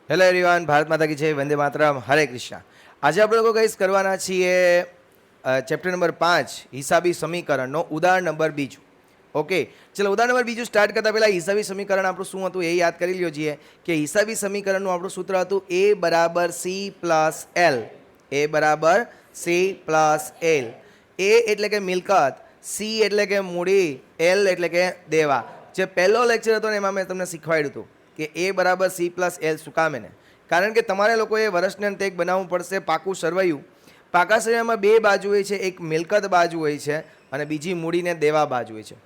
Hello everyone, Bharat માતા કી જય, વંદે માતરમ, હરે કૃષ્ણ. આજે આપણે લોકો કઈશ કરવાના છીએ ચેપ્ટર નંબર 5 હિસાબી સમીકરણનો ઉદાહરણ નંબર 2. ઓકે, ચલો ઉદાહરણ નંબર 2 સ્ટાર્ટ કરતા પહેલા હિસાબી સમીકરણ આપણું શું હતું એ યાદ કરી લ્યો છીએ કે હિસાબી સમીકરણનું આપણું સૂત્ર હતું a બરાબર c પ્લસ l. a બરાબર c પ્લસ l. a એટલે કે મિલકત, c એટલે કે મૂડી, l એટલે કે દેવા. જે પહેલો લેક્ચર હતો ને એમાં મેં તમને શીખવાડ્યું હતું કે a બરાબર c પ્લસ l શું કામ એને, કારણ કે તમારે લોકોએ વર્ષને અંતે એક બનાવવું પડશે પાકું સરવૈયું. પાકા સરવૈયામાં બે બાજુ હોય છે, એક મિલકત બાજુ હોય છે અને બીજી મૂડીને દેવા બાજુ હોય છે.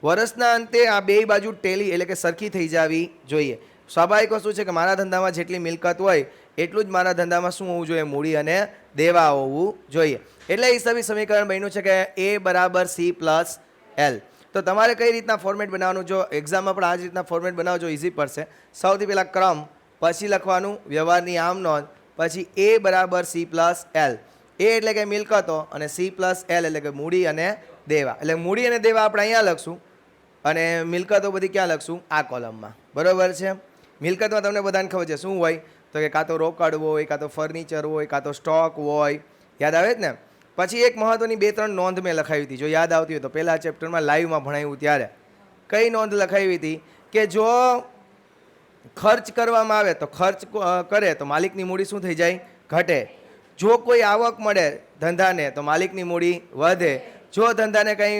વર્ષના અંતે આ બે બાજુ ટેલી એટલે કે સરખી થઈ જવી જોઈએ. સ્વાભાવિક વસ્તુ છે કે મારા ધંધામાં જેટલી મિલકત હોય એટલું જ મારા ધંધામાં શું હોવું જોઈએ, મૂડી અને દેવા હોવું જોઈએ. એટલે હિસાબી સમીકરણ બન્યું છે કે a બરાબર c પ્લસ l. તો તમારે કઈ રીતના ફોર્મેટ બનાવવાનું, જો એક્ઝામમાં પણ આ જ રીતના ફોર્મેટ બનાવજો, ઇઝી પડશે. સૌથી પહેલાં ક્રમ, પછી લખવાનું વ્યવહારની આમ નોંધ, પછી a બરાબર c પ્લસ l. a એટલે કે મિલકતો અને c પ્લસ l એટલે કે મૂડી અને દેવા. એટલે મૂડી અને દેવા આપણે અહીંયા લખશું અને મિલકતો બધી ક્યાં લખશું, આ કોલમમાં. બરાબર છે. મિલકતમાં તમને બધાને ખબર છે શું હોય, તો કે કાં તો રોકડ હોય, કાં તો ફર્નિચર હોય, કાં તો સ્ટોક હોય. યાદ આવે જ ને. પછી એક મહત્વની 2-3 નોંધ મેં લખાવી હતી, જો યાદ આવતી હોય તો પહેલા ચેપ્ટરમાં લાઈવમાં ભણાવ્યું ત્યારે. કઈ નોંધ લખાવી હતી કે જો ખર્ચ કરવામાં આવે તો ખર્ચ કરે તો માલિકની મૂડી શું થઈ જાય, ઘટે. જો કોઈ આવક મળે ધંધાને તો માલિકની મૂડી વધે. જો ધંધાને કંઈ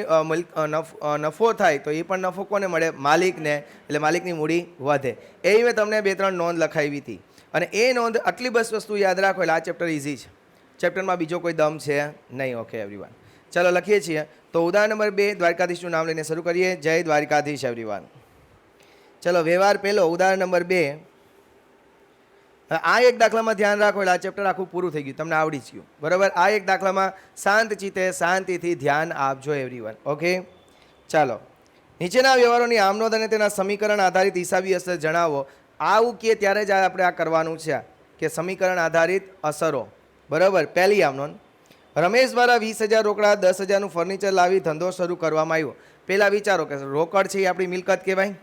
નફો થાય તો એ પણ નફો કોને મળે, માલિકને, એટલે માલિકની મૂડી વધે. એવી મેં તમને 2-3 નોંધ લખાવી હતી. અને એ નોંધ આટલી બસ વસ્તુ યાદ રાખો એટલે આ ચેપ્ટર ઇઝી છે. ચેપ્ટરમાં બીજો કોઈ દમ છે નહીં. ઓકે એવરીવન, ચાલો લખીએ છીએ. તો ઉદાહરણ નંબર 2 દ્વારકાધીશનું નામ લઈને શરૂ કરીએ. જય દ્વારકાધીશ એવરીવન. ચલો વ્યવહાર પહેલો, ઉદાહરણ નંબર 2. આ એક દાખલામાં ધ્યાન રાખો એટલે આ ચેપ્ટર આખું પૂરું થઈ ગયું, તમને આવડી જ ગયું. બરાબર. આ એક દાખલામાં શાંત ચિત્તે શાંતિથી ધ્યાન આપજો એવરીવન. ઓકે, ચાલો. નીચેના વ્યવહારોની આમનોંધ અને તેના સમીકરણ આધારિત હિસાબી અસર જણાવો. આવું કે ત્યારે જ આપણે આ કરવાનું છે કે સમીકરણ આધારિત અસરો. બરાબર. પહેલી આમનોંધ, રમેશ દ્વારા 20,000 રોકડા 10,000નું ફર્નિચર લાવી ધંધો શરૂ કરવામાં આવ્યો. પહેલાં વિચારો કે રોકડ છે એ આપણી મિલકત કહેવાય,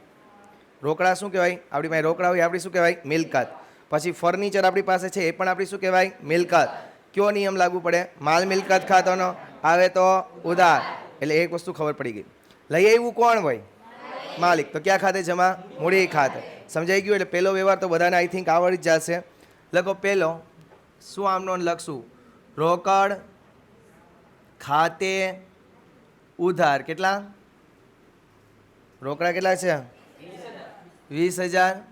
રોકડા શું કહેવાય, આપણી પાસે રોકડા હોય આપણી શું કહેવાય, મિલકત. પછી ફર્નિચર આપણી પાસે છે એ પણ આપણી શું કહેવાય, મિલકત. કયો નિયમ લાગુ પડે, માલ મિલકત ખાતાનો આવે તો ઉધાર. એટલે એક વસ્તુ ખબર પડી ગઈ. લઈ આવ્યું કોણ હોય, માલિક. તો ક્યાં ખાતે જમા, મૂડી ખાતે. સમજાઈ ગયું. એટલે પહેલો વ્યવહાર તો બધાને આઈ થિંક આવડી જ જશે. લખો પહેલો, શું આમનો લખશું, રોકડ ખાતે ઉધાર. કેટલા રોકડા કેટલા છે, 20,000.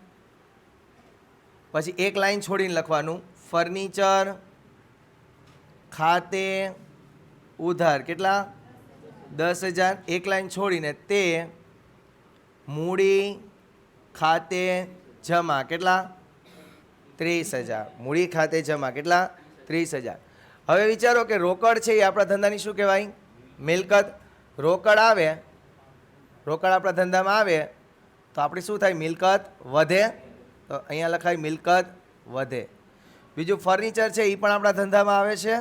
પછી એક લાઈન છોડીને લખવાનું ફર્નિચર ખાતે ઉધાર. કેટલા, 10,000. એક લાઈન છોડીને તે મૂડી ખાતે જમા. કેટલા, 30,000. મૂડી ખાતે જમા. કેટલા, 30,000. હવે વિચારો કે રોકડ છે એ આપણા ધંધાની શું કહેવાય, મિલકત. રોકડ આવે, રોકડ આપણા ધંધામાં આવે તો આપણી શું થાય, મિલકત વધે. તો અહીંયા લખાય મિલકત વધે. બીજું ફર્નિચર છે એ પણ આપણા ધંધામાં આવે છે,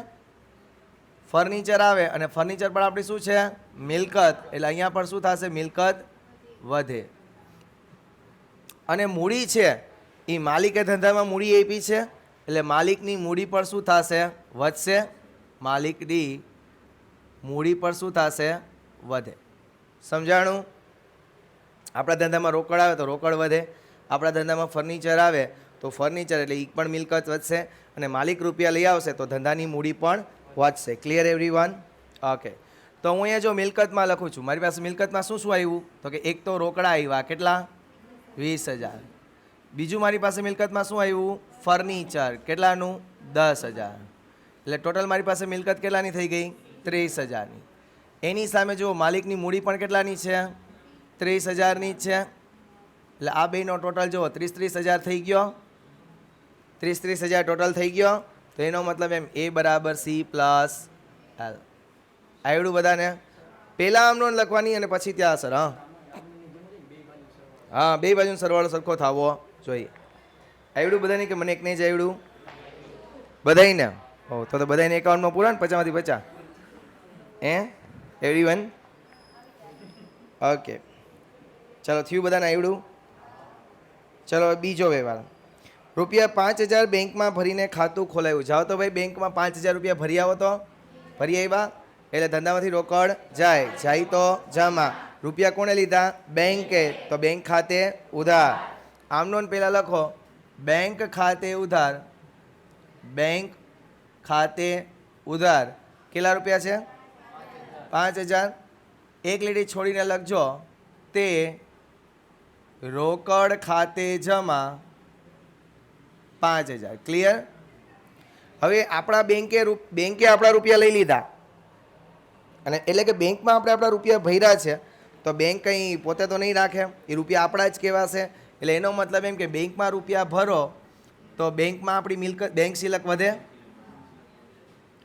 ફર્નિચર આવે અને ફર્નિચર પણ આપણી શું છે, મિલકત. એટલે અહીંયા પણ શું થશે, મિલકત વધે. અને મૂડી છે એ માલિકે ધંધામાં મૂડી આપી છે એટલે માલિકની મૂડી પર શું થશે, વધશે. માલિકની મૂડી પર શું થશે, વધે. સમજાણું. આપણા ધંધામાં રોકડ આવે તો રોકડ વધે, આપણા ધંધામાં ફર્નિચર આવે તો ફર્નિચર એટલે એ પણ મિલકત વધશે અને માલિક રૂપિયા લઈ આવશે તો ધંધાની મૂડી પણ વધશે. Clear everyone? ઓકે. તો હું અહીંયા જો મિલકતમાં લખું છું, મારી પાસે મિલકતમાં શું શું આવ્યું, તો કે એક તો રોકડા આવ્યા. કેટલા, 20,000. બીજું મારી પાસે મિલકતમાં શું આવ્યું, ફર્નિચર. કેટલાનું, 10,000. એટલે ટોટલ મારી પાસે મિલકત કેટલાની થઈ ગઈ, 30,000ની. એની સામે જો માલિકની મૂડી પણ કેટલાની છે, 30,000ની જ છે. એટલે આ બેનો ટોટલ જુઓ 30,000 થઈ ગયો, 30,000 ટોટલ થઈ ગયો. તો એનો મતલબ એમ a બરાબર c પ્લસ l. આવડું બધાને. પહેલાં આમનો લખવાની અને પછી ત્યાં અસર. હા, બે બાજુનો સરવાળો સરખો થવો જોઈએ. આવડું બધાને કે મને એક નહીં જ આવડું, બધાને. હો તો બધાને એકાઉન્ટમાં પૂરા ને 50માંથી 50. એવરીવન? ઓકે, ચાલો થયું બધાને આવડું. ચલો બીજો વ્યવહાર, ₹5000 બેંકમાં ભરીને ખાતું ખોલાવ્યું. જાઓ તો ભાઈ બેંકમાં ₹5000 ભરી આવો તો ભરી આવ્યા એટલે ધંધામાંથી રોકડ જાય તો જમા. રૂપિયા કોણે લીધા? બેંકે. તો બેંક ખાતે ઉધાર. આમનો પહેલાં લખો બેંક ખાતે ઉધાર. બેંક ખાતે ઉધાર કેટલા રૂપિયા છે? 5000. એક લીટી છોડીને લખજો તે રોકડ ખાતે જમા 5000. ક્લિયર? હવે આપણા બેંકે આપણા રૂપિયા લઈ લીધા અને એટલે કે બેંકમાં આપણે આપણા રૂપિયા ભર્યા છે તો બેંક કંઈ પોતે તો નહીં રાખે, એ રૂપિયા આપણા જ કહેવાશે. એટલે એનો મતલબ એમ કે બેંકમાં રૂપિયા ભરો તો બેંકમાં આપણી મિલકત બેંક સિલક વધે.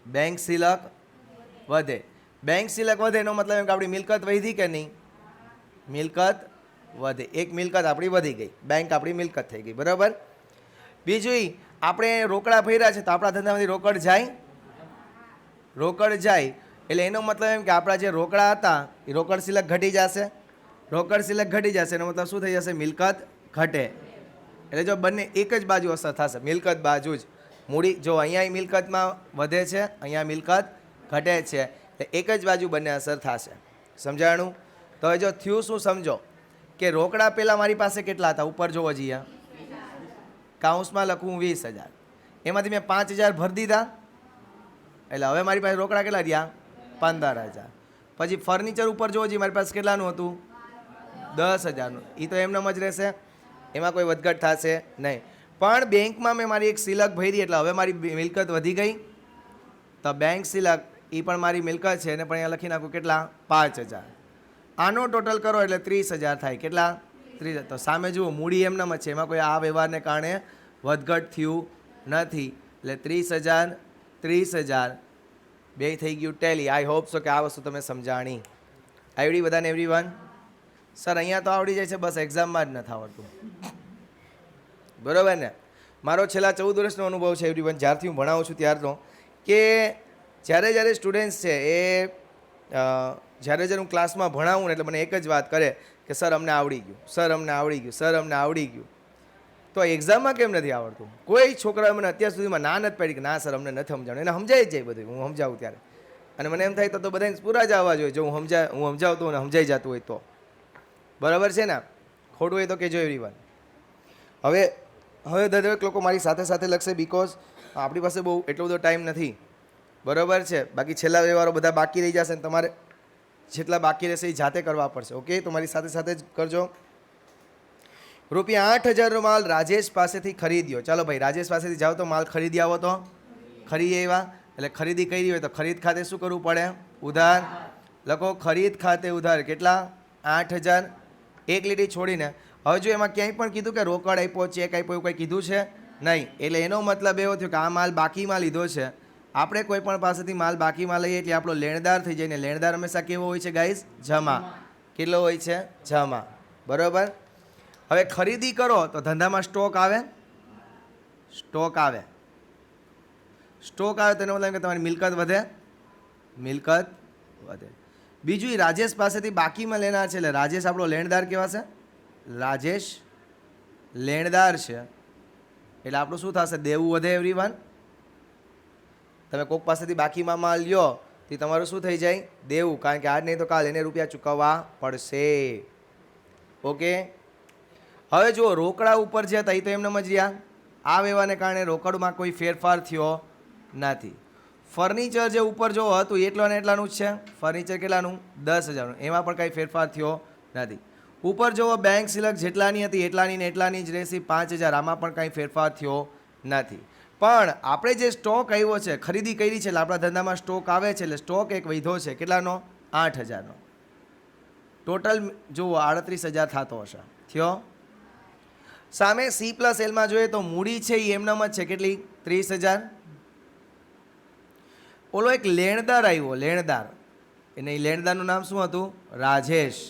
બેંક સિલક વધે. બેંક સિલક વધે એનો મતલબ એમ કે આપણી મિલકત વધી કે નહીં? મિલકત વધે. એક મિલકત આપણી વધી ગઈ, બેંક આપણી મિલકત થઈ ગઈ. બરાબર. બીજું આપણે રોકડા ભર્યા છે તો આપણા ધંધામાંથી રોકડ જાય. રોકડ જાય એટલે એનો મતલબ એમ કે આપણા જે રોકડા હતા એ રોકડ સિલક ઘટી જશે. રોકડ સિલક ઘટી જશે એનો મતલબ શું થઈ જશે? મિલકત ઘટે. એટલે જો બંને એક જ બાજુ અસર થશે, મિલકત બાજુ જ. મૂડી જો અહીંયા મિલકતમાં વધે છે, અહીંયા મિલકત ઘટે છે, એટલે એક જ બાજુ બંને અસર થશે. સમજાણું? તો હવે જો થયું શું સમજો કે રોકડા પહેલાં મારી પાસે કેટલા હતા? ઉપર જોવો જઈએ, કાઉન્સમાં લખું 20000. એમાંથી મેં 5000 ભરી દીધા એટલે હવે મારી પાસે રોકડા કેટલા રહ્યા? 15000. પછી ફર્નિચર ઉપર જોવો જઈએ મારી પાસે કેટલાનું હતું? 10000નું. એ તો એમનેમ જ રહેશે, એમાં કોઈ વધઘટ થશે નહીં. પણ બેંકમાં મેં મારી એક સિલક ભરી એટલે હવે મારી મિલકત વધી ગઈ. તો બેંક સિલક એ પણ મારી મિલકત છે એને પણ અહીંયા લખી નાખું કેટલા? 5000. આનો ટોટલ કરો એટલે 30000 થાય. કેટલા? 30. તો સામે જુઓ મૂડી એમનેમ જ છે, એમાં કોઈ આ વ્યવહારને કારણે વધઘટ થયું નથી. એટલે 30000 30000 બે થઈ ગયું ટેલી. આઈ હોપ સો કે આ વસ્તુ તમે સમજાણી. આવડી બધાને? એવરીવન? સર અહીંયા તો આવડી જાય છે, બસ એક્ઝામમાં જ નથી આવડતું. બરાબર ને? મારો છેલ્લા 14 વર્ષનો અનુભવ છે એવરીવન, જ્યારથી હું ભણાવું છું ત્યારનો, કે જ્યારે સ્ટુડન્ટ્સ છે એ જ્યારે હું ક્લાસમાં ભણાવું ને એટલે મને એક જ વાત કરે કે સર અમને આવડી ગયું, સર અમને આવડી ગયું, સર અમને આવડી ગયું. તો એક્ઝામમાં કેમ નથી આવડતું? કોઈ છોકરાએ મને અત્યાર સુધીમાં ના નથી પાડી કે ના સર અમને નથી સમજાણું. એને સમજાઈ જ જાય બધું, હું સમજાવું ત્યારે. અને મને એમ થાય તો બધાને પૂરા જ આવવા જોઈએ જો હું સમજાવતો અને સમજાઈ જતું હોય તો. બરાબર છે ને? ખોટું હોય તો કહેજો એવરીવન. હવે દરેક લોકો મારી સાથે સાથે લખશે બિકોઝ આપણી પાસે બહુ એટલો બધો ટાઈમ નથી. બરાબર છે? બાકી છેલ્લા વ્યવહારો બધા બાકી રહી જશે ને તમારે જેટલા બાકી રહેશે એ જાતે કરવા પડશે. ઓકે? તો મારી સાથે સાથે જ કરજો. ₹8000નો માલ રાજેશ પાસેથી ખરીદ્યો. ચાલો ભાઈ રાજેશ પાસેથી જાઓ તો માલ ખરીદી આવો તો ખરીદી આવ્યા. એટલે ખરીદી કરી હોય તો ખરીદ ખાતે શું કરવું પડે? ઉધાર. લખો ખરીદ ખાતે ઉધાર કેટલા? 8000. એક લીટી છોડીને હવે જો એમાં ક્યાંય પણ કીધું કે રોકડ આપ્યો, ચેક આપ્યો, એવું કંઈ કીધું છે નહીં. એટલે એનો મતલબ એવો થયો કે આ માલ બાકીમાં લીધો છે. આપણે કોઈ પણ પાસેથી માલ બાકીમાં લઈએ એટલે આપણો લેણદાર થઈ જાય ને લેણદાર હંમેશા કેવો હોય છે ગાઈઝ? જમા. કેટલો હોય છે? જમા. બરાબર. હવે ખરીદી કરો તો ધંધામાં સ્ટોક આવે. સ્ટોક આવે. સ્ટોક આવે તેનો મતલબ કે તમારી મિલકત વધે. મિલકત વધે. બીજું રાજેશ પાસેથી બાકીમાં લેનાર છે એટલે રાજેશ આપણો લેણદાર કહેવાશે. રાજેશ લેણદાર છે એટલે આપણું શું થશે? દેવું વધે એવરીવન. તમે કોક પાસેથી બાકીમાં માલ લ્યો તો તમારું શું થઈ જાય? દેવું. કારણ કે આજ નહીં તો કાલ એને રૂપિયા ચૂકવવા પડશે. ઓકે? હવે જુઓ રોકડા ઉપર જે હતા એ તો એમને જ રહ્યા. આ વ્યવહારને કારણે રોકડમાં કોઈ ફેરફાર થયો નથી. ફર્નિચર જે ઉપર જો હતું એટલા ને એટલાનું જ છે. ફર્નિચર કેટલાનું? 10000નું. એમાં પણ કંઈ ફેરફાર થયો નથી. ઉપર જુઓ બેંક સિલક જેટલાની હતી એટલાની ને એટલાની જ રહેશે 5000. આમાં પણ કંઈ ફેરફાર થયો નથી. પણ આપણે જે સ્ટોક આવ્યો છે ખરીદી કરી છે એટલે આપણા ધંધામાં સ્ટોક આવે છે એટલે સ્ટોક એક વધ્યો છે. કેટલાનો? 8000નો. ટોટલ જુઓ 38000 થતો હશે. થયો? સામે C+Lમાં જોઈએ તો મૂડી છે એ એમનામ જ છે. કેટલી? 30000. ઓલો એક લેણદાર આવ્યો, લેણદાર. એને એ લેણદારનું નામ શું હતું? રાજેશ.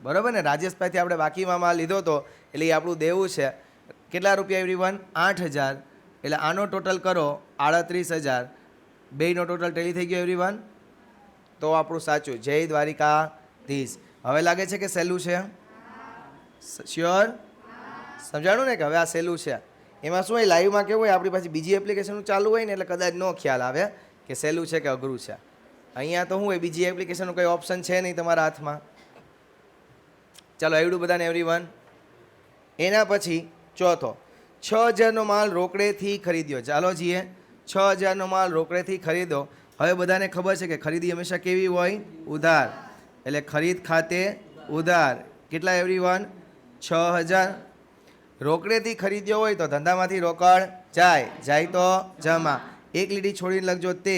બરાબર ને? રાજેશ પાસેથી આપણે બાકીમાં માલ લીધો હતો એટલે એ આપણું દેવું છે. કેટલા રૂપિયા એવરીવન? 8000. એટલે આનો ટોટલ કરો 38000. બેયનો ટોટલ ટેલી થઈ ગયો એવરીવન. તો આપણું સાચું. જય દ્વારિકાધીશ. હવે લાગે છે કે સહેલું છે? શ્યોર? સમજાણું ને કે હવે આ સહેલું છે? એમાં શું હોય લાઈવમાં કેવું હોય આપણી પાસે બીજી એપ્લિકેશન ચાલુ હોય ને એટલે કદાચ ન ખ્યાલ આવે કે સહેલું છે કે અઘરું છે. અહીંયા તો શું હોય બીજી એપ્લિકેશનનું કંઈ ઓપ્શન છે નહીં તમારા હાથમાં. ચાલો એવડું બધાને એવરીવન. એના પછી ચોથો 6,000નો માલ રોકડેથી ખરીદ્યો. ચાલો જીએ 6,000નો માલ રોકડેથી ખરીદો. હવે બધાને ખબર છે કે ખરીદી હંમેશા કેવી હોય? ઉધાર. એટલે ખરીદ ખાતે ઉધાર. કેટલા એવરીવન? 6,000. રોકડેથી ખરીદ્યો હોય તો ધંધામાંથી રોકડ જાય, જાય તો જમા. એક લીટી છોડીને લખજો તે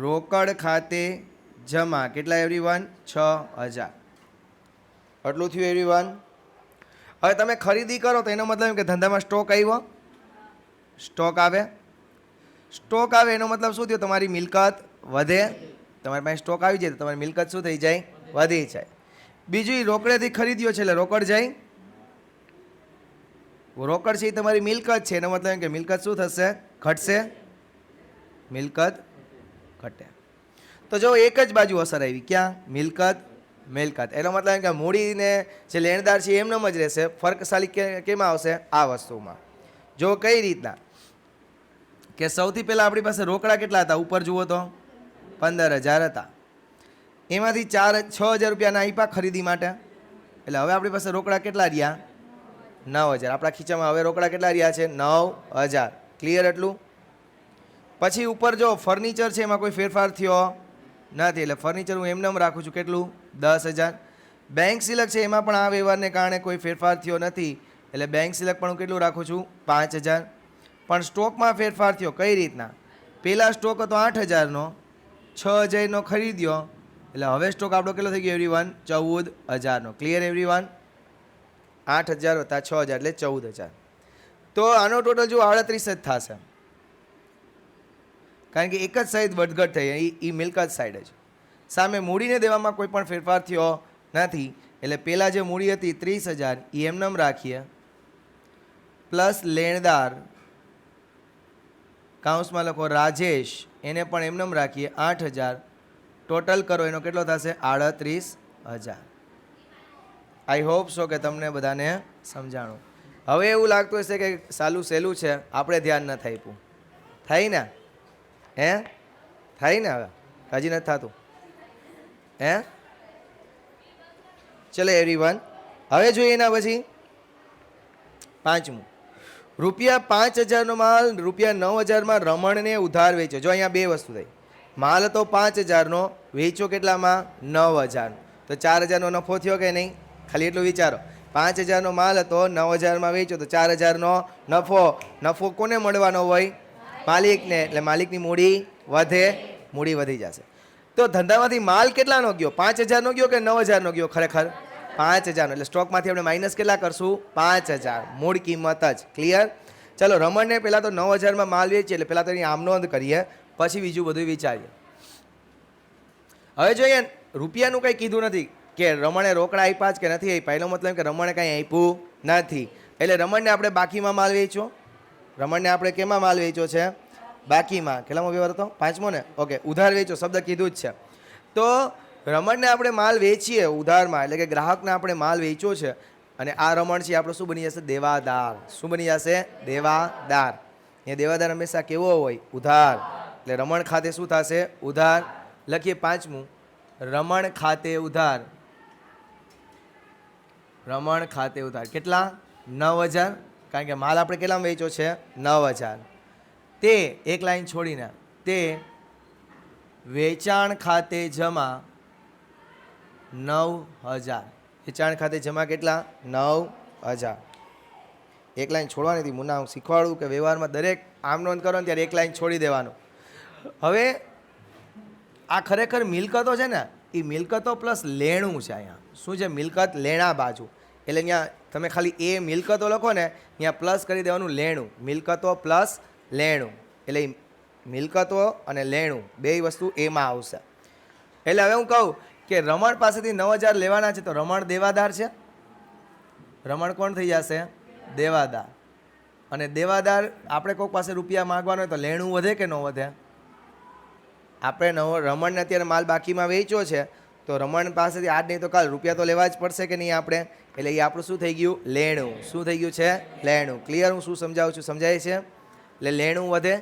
રોકડ ખાતે જમા. કેટલા એવરીવન? 6,000. આટલું થયું એવરીવન. હવે તમે ખરીદી કરો તો એનો મતલબ એમ કે ધંધામાં સ્ટોક આવ્યો. સ્ટોક આવે. સ્ટોક આવે એનો મતલબ શું થયો? તમારી મિલકત વધે. તમારી પાસે સ્ટોક આવી જાય તો તમારી મિલકત શું થઈ જાય? વધી જાય. બીજું રોકડેથી ખરીદ્યો છે એટલે રોકડ જાય. રોકડ છે એ તમારી મિલકત છે એનો મતલબ એમ કે મિલકત શું થશે? ઘટશે. મિલકત ઘટે. તો જો એક જ બાજુ અસર આવી. ક્યાં? મિલકત મિલકત. એનો મતલબ એમ કે મૂડીને જે લેણદાર છે એમનેમ જ રહેશે. ફર્ક ખાલી કેમાં આવશે? આ વસ્તુમાં. જો કઈ રીતના કે સૌથી પહેલાં આપણી પાસે રોકડા કેટલા હતા? ઉપર જુઓ તો 15,000 હતા. એમાંથી 6,000 રૂપિયાના આપ્યા ખરીદી માટે. એટલે હવે આપણી પાસે રોકડા કેટલા રહ્યા? 9,000. આપણા ખીચામાં હવે રોકડા કેટલા રહ્યા છે? 9,000. ક્લિયર એટલું? પછી ઉપર જો ફર્નિચર છે એમાં કોઈ ફેરફાર થયો નથી એટલે ફર્નિચર હું એમને રાખું છું. કેટલું? 10,000. બેંક સિલક છે એમાં પણ આ વ્યવહારને કારણે કોઈ ફેરફાર થયો નથી એટલે બેંક સિલક પણ હું કેટલું રાખું છું? 5,000. પણ સ્ટોકમાં ફેરફાર થયો. કઈ રીતના? પહેલાં સ્ટોક હતો 8,000નો, 6,000નો ખરીદ્યો એટલે હવે સ્ટોક આપણો કેટલો થઈ ગયો એવરીવન? 14,000નો. Clear everyone? 8,000 વત્તા 6,000 એટલે 14,000. તો આનો ટોટલ જો 38 જ થશે કારણ કે એક જ સાઈડ વધઘટ થઈ એ મિલકત સાઈડ જ. સામે મૂડીને દેવામાં કોઈ પણ ફેરફાર થયો નથી એટલે પહેલાં જે મૂડી હતી 30,000 એ એમનેમ રાખીએ પ્લસ લેણદાર કાઉન્સમાં લખો રાજેશ એને પણ એમનેમ રાખીએ 8,000. ટોટલ કરો એનો કેટલો થશે? 38,000. આઈ હોપ સો કે તમને બધાને સમજાણું. હવે એવું લાગતું હશે કે સાલું સહેલું છે આપણે ધ્યાન ન થાપ્યું. થાય ને? હે થાય ને? હવે હજી નથી થતું હે? ચલો એવરીવન. હવે જોઈએ એના પછી પાંચમું. ₹5,000નો માલ ₹9,000માં રમણને ઉધાર વેચ્યો. જો અહીંયા બે વસ્તુ થઈ. માલ હતો 5,000નો, વેચ્યો કેટલામાં? 9,000. તો 4,000નો નફો થયો કે નહીં? ખાલી એટલું વિચારો. 5,000નો માલ હતો, 9,000માં વેચ્યો તો 4,000નો નફો. નફો કોને મળવાનો હોય? માલિકને. એટલે માલિકની મૂડી વધે. મૂડી વધી જશે. તો ધંધામાંથી માલ કેટલાનો ગયો? 5,000નો ગયો કે 9,000નો ગયો? ખરેખર 5,000નો. એટલે સ્ટોકમાંથી આપણે માઇનસ કેટલા કરશું? 5,000. મૂળ કિંમત જ. ક્લિયર? ચલો રમણને પહેલાં તો 9,000માં માલ વેચીએ એટલે પહેલાં તો એની આમ નોંધ કરીએ પછી બીજું બધું વિચારીએ. હવે જોઈએ રૂપિયાનું કંઈ કીધું નથી કે રમણે રોકડા આપ્યા જ કે નથી આપ્યા. એનો મતલબ કે રમણે કાંઈ આપ્યું નથી એટલે રમણને આપણે બાકીમાં માલ વેચ્યો. રમણને આપણે કેમાં માલ વેચ્યો છે? બાકીમાં. કેટલામો વ્યવહાર હતો? 5મો ને? ઓકે. ઉધાર વેચો શબ્દ કીધું જ છે. તો રમણને આપણે માલ વેચીએ ઉધારમાં એટલે કે ગ્રાહકને આપણે માલ વેચ્યો છે અને આ રમણ છે આપણો શું બની જશે? દેવાદાર. શું બની જશે? દેવાદાર. એ દેવાદાર હંમેશા કેવો હોય? ઉધાર. એટલે રમણ ખાતે શું થશે? ઉધાર. લખીએ 5મું. રમણ ખાતે ઉધાર. રમણ ખાતે ઉધાર. કેટલા? 9,000. કારણ કે માલ આપણે કેટલામાં વેચ્યો છે? 9,000. તે એક લાઈન છોડીને તે વેચાણ ખાતે જમા 9,000. વેચાણ ખાતે જમા કેટલા? 9,000. એક લાઈન છોડવાની હતી. મુન્ના હું શીખવાડું કે વ્યવહારમાં દરેક આમ નોંધ કરો ને ત્યારે એક લાઈન છોડી દેવાનું. હવે આ ખરેખર મિલકતો છે ને એ મિલકતો પ્લસ લેણું છે. અહીંયા શું છે? મિલકત લેણા બાજુ. એટલે અહીંયા તમે ખાલી એ મિલકતો લખો ને અહીંયા પ્લસ કરી દેવાનું લેણું. મિલકતો પ્લસ લેણું એટલે મિલકતો અને લેણું બે વસ્તુ એમાં આવશે. એટલે હવે હું કહું કે રમણ પાસેથી 9,000 લેવાના છે તો રમણ દેવાદાર છે. રમણ કોણ થઈ જશે? દેવાદાર. અને દેવાદાર આપણે કોઈક પાસે રૂપિયા માગવાનો હોય તો લેણું વધે કે ન વધે? આપણે રમણને અત્યારે માલ બાકીમાં વેચ્યો છે તો રમણ પાસેથી આજ નહીં તો કાલ રૂપિયા તો લેવા જ પડશે કે નહીં આપણે, એટલે એ આપણું શું થઈ ગયું? લેણું. શું થઈ ગયું છે? લેણું. ક્લિયર? હું શું સમજાવું છું? સમજાય છે? એટલે લેણું વધે.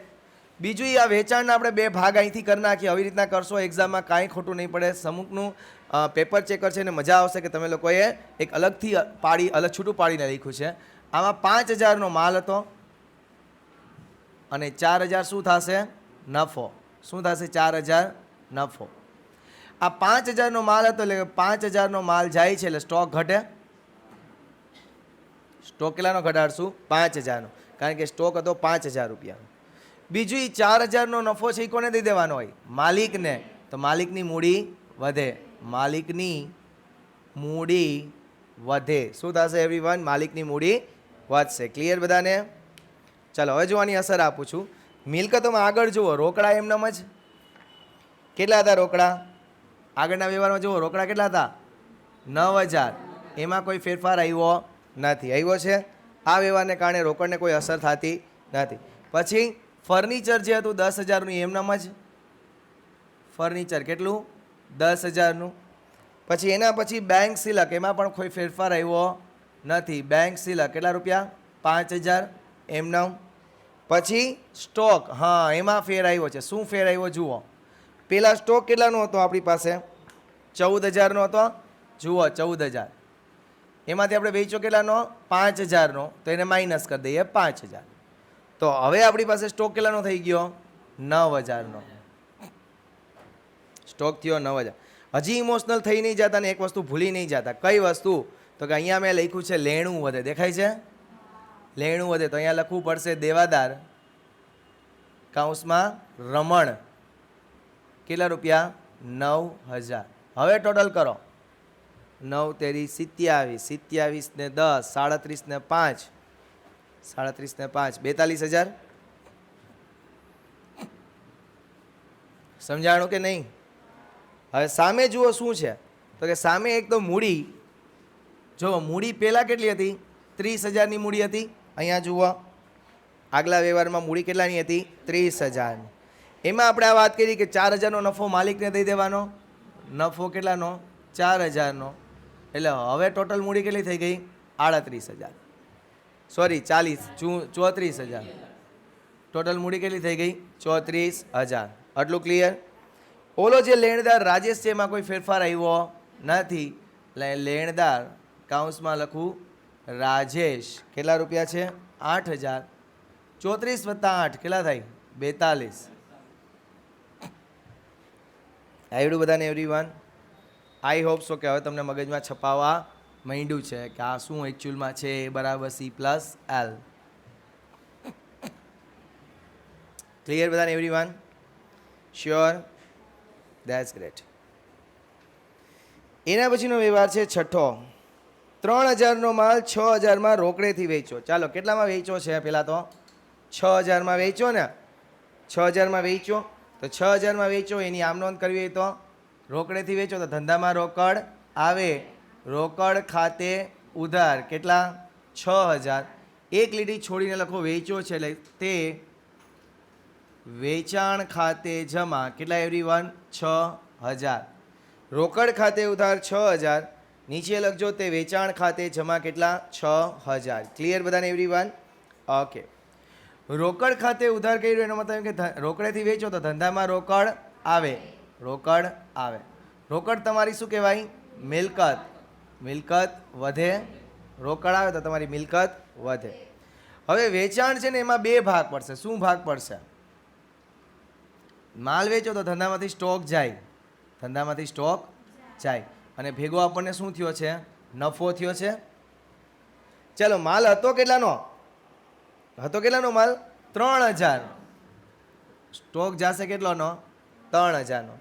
બીજું આ વેચાણના આપણે બે ભાગ અહીંથી કરી નાખીએ. આવી રીતના કરશો એક્ઝામમાં કાંઈ ખોટું નહીં પડે. સમુખનું પેપર ચેકર છે ને મજા આવશે કે તમે લોકોએ એક અલગથી અલગ છૂટું પાડીને લખ્યું છે. આમાં 5000નો માલ હતો અને 4000 શું થશે? નફો. શું થશે? 4000 નફો. આ 5000નો માલ હતો એટલે 5000નો માલ જાય છે એટલે સ્ટોક ઘટે. સ્ટોક કેટલાનો ઘટાડશું? 5000નો, કારણ કે સ્ટોક હતો 5000 રૂપિયાનો. બીજું એ 4000નો નફો છે એ કોને દઈ દેવાનો હોય? માલિકને. તો માલિકની મૂડી વધે. માલિકની મૂડી વધે. શું થશે એવરીવન? માલિકની મૂડી વધશે. ક્લિયર બધાને? ચાલો હવે જોવાની અસર આપું છું. મિલકતોમાં આગળ જુઓ, રોકડા એમનેમ જ કેટલા હતા? રોકડા આગળના વ્યવહારમાં જુઓ, રોકડા કેટલા હતા? 9000. એમાં કોઈ ફેરફાર આવ્યો નથી. આવ્યો છે? આ વ્યવહારને કારણે રોકડને કોઈ અસર થતી નથી. પછી ફર્નિચર જે હતું 10000નું એમનેમ જ. ફર્નિચર કેટલું? 10000નું. પછી એના પછી બેંક સિલક, એમાં પણ કોઈ ફેરફાર આવ્યો નથી. બેંક સિલક કેટલા રૂપિયા? 5000 એમનેમ. પછી સ્ટોક, હા એમાં ફેર આવ્યો છે. શું ફેર આવ્યો જુઓ. પેલા સ્ટોક કેટલાનો હતો આપણી પાસે? 14000નો હતો. જુઓ 14000, એમાંથી આપણે વેચ્યો કેટલાનો? 5000નો, તો એને માઇનસ કરી દઈએ 5000. તો હવે આપણી પાસે સ્ટોક કેટલાનો થઈ ગયો? 9000નો. સ્ટોક થયો 9000. હજી ઇમોશનલ થઈ નહીં જતા ને એક વસ્તુ ભૂલી નહીં જતા. કઈ વસ્તુ? તો કે અહીંયા મેં લખ્યું છે લેણું વધે. દેખાય છે? લેણું વધે. તો અહીંયા લખવું પડશે દેવાદાર કૌંસમાં રમણ કેટલા રૂપિયા? 9000. હવે ટોટલ કરો. 9 તેરી 27, 27 ને 10, 37 ને 5, 37 ને 5 42000. સમજાણું કે નહીં? હવે સામે જુઓ શું છે. તો કે સામે એક તો મૂડી. જો મૂડી પહેલાં કેટલી હતી? 30000ની મૂડી હતી. અહીંયા જુઓ આગલા વ્યવહારમાં મૂડી કેટલાની હતી? 30000. એમાં આપણે આ વાત કરી કે 4000નો નફો માલિકને દઈ દેવાનો. નફો કેટલાનો? 4000નો. એટલે હવે ટોટલ મૂડી કેટલી થઈ ગઈ? 38000. સોરી 34000. ટોટલ મૂડી કેટલી થઈ ગઈ? 34000. આટલું ક્લિયર? ઓલો જે લેણદાર રાજેશ છે એમાં કોઈ ફેરફાર આવ્યો નથી. એટલે લેણદાર કાઉન્સમાં લખું રાજેશ કેટલા રૂપિયા છે? 8000. 34 + 8 કેટલા થાય? 42. આવડું બધાને એવરીવન? આઈ હોપ સો કે હવે તમને મગજમાં છપાવવા માંડ્યું છે કે આ શું એકચ્યુઅલમાં છે. A = C + L. ક્લિયર બધાને એવરીવન? શ્યોર? That's great. એના પછીનો વ્યવહાર છે છઠ્ઠો. 3000નો માલ 6000માં રોકડેથી વેચો. ચાલો કેટલામાં વેચો છે? પહેલાં તો 6000માં વેચો ને. 6000માં વેચો. તો 6000માં વેચો એની આમ નોંધ કરવી હોય તો રોકડેથી વેચો તો ધંધામાં રોકડ આવે. રોકડ ખાતે ઉધાર કેટલા? 6000. એક લીટી છોડીને લખો વેચો છે એટલે તે વેચાણ ખાતે જમા કેટલા એવરીવન? 6000. રોકડ ખાતે ઉધાર 6000. નીચે લખજો તે વેચાણ ખાતે જમા કેટલા? 6000. ક્લિયર બધાને એવરીવન? ઓકે. રોકડ ખાતે ઉધાર કર્યું એનો મતલબ કે રોકડેથી વેચો તો ધંધામાં રોકડ આવે. રોકડ આવે. રોકડ તમારી શું કહેવાય? મિલકત. મિલકત વધે. રોકડ આવે તો તમારી મિલકત વધે. હવે વેચાણ છે ને એમાં બે ભાગ પડશે. શું ભાગ પડશે? માલ વેચો તો ધંધામાંથી સ્ટોક જાય. ધંધામાંથી સ્ટોક જાય અને ભેગો આપણને શું થયો છે? નફો થયો છે. ચાલો માલ હતો કેટલાનો? હતો કેટલાનો માલ? 3000. સ્ટોક જશે કેટલાનો? 3000નો.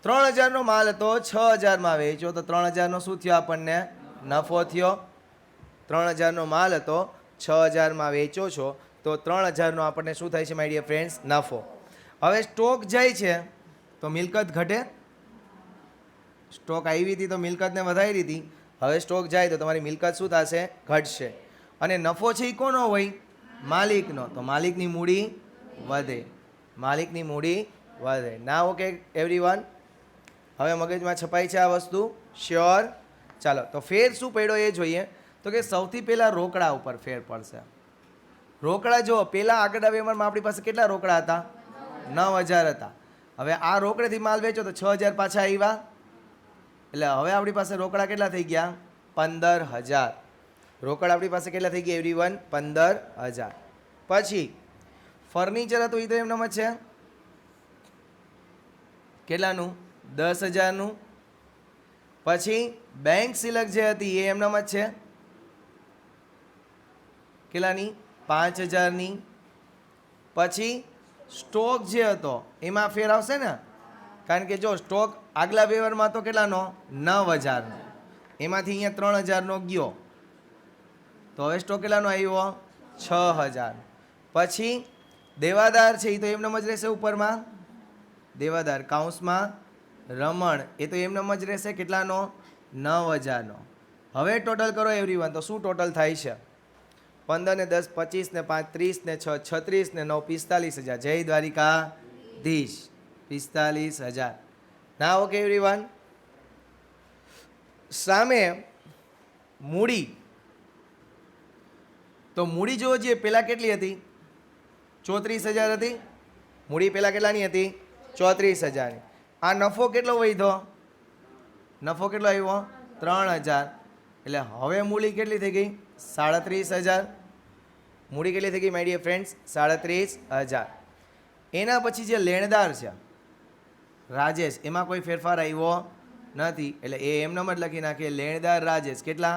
3000નો માલ હતો 6000માં વેચો તો 3000નો શું થયો આપણને? નફો થયો. 3000નો માલ હતો 6000માં વેચો છો તો 3000નો આપણને શું થાય છે માય ડિયર ફ્રેન્ડ્સ? નફો. હવે સ્ટોક જાય છે તો મિલકત ઘટે. સ્ટોક આવી હતી તો મિલકતને વધારી હતી. હવે સ્ટોક જાય તો તમારી મિલકત શું થશે? ઘટશે. અને નફો છે એ કોનો હોય? માલિકનો. તો માલિકની મૂડી વધે. માલિકની મૂડી વધે. ના ઓકે એવરીવન? હવે મગજમાં છપાઈ છે આ વસ્તુ? શ્યોર. ચાલો તો ફેર શું પડ્યો એ જોઈએ. તો કે સૌથી પહેલાં રોકડા ઉપર ફેર પડશે. રોકડા જો પહેલાં આગળના વ્યવહારમાં આપણી પાસે કેટલા રોકડા હતા? 9,000 હતા. હવે આ રોકડેથી માલ વેચો તો 6,000 પાછા આવ્યા. એટલે હવે આપણી પાસે રોકડા કેટલા થઈ ગયા? 15,000. રોકડ આપણી પાસે કેટલા થઈ ગયા એવરીવન? 15,000. પછી ફર્નિચર હતું એ તો એમનામ જ છે. કેટલાનું? 10,000નું. પછી બેંક સિલક જે હતી એ એમનામ જ છે. કેટલાની? 5,000ની. પછી સ્ટોક જે હતો એમાં ફેર આવશે ને, કારણ કે જો સ્ટોક આગલા વ્યવહારમાં તો કેટલાનો? 9,000નો. એમાંથી અહીંયા 3,000નો ગયો તો હવે સ્ટોક કેટલાનો આવ્યો? 6,000. પછી દેવાદાર છે એ તો એમનામ જ રહેશે ઉપરમાં. દેવાદાર કાઉન્સમાં રમણ એ તો એમનામ જ રહેશે. કેટલાનો? 9,000નો. હવે ટોટલ કરો એવરીવન તો શું ટોટલ થાય છે? 15 ને 10 25 ને 5 30 ને 6 36 ને 9 45,000. જય દ્વારિકાધીશ. 45,000 ના. Okay everyone. સામે મૂડી તો મૂડી જો જે પહેલાં કેટલી હતી? 34,000 હતી. મૂડી પહેલાં કેટલાની હતી? 34,000ની. આ નફો કેટલો વધ્યો? નફો કેટલો આવ્યો? 3,000. એટલે હવે મૂડી કેટલી થઈ ગઈ? 37,000. મૂડી કેટલી થઈ ગઈ માય ડિયર ફ્રેન્ડ્સ? 37,000. એના પછી જે લેણદાર છે રાજેશ, એમાં કોઈ ફેરફાર આવ્યો નથી. એટલે એ એમનામ જ લખી નાખીએ લેણદાર રાજેશ. કેટલા?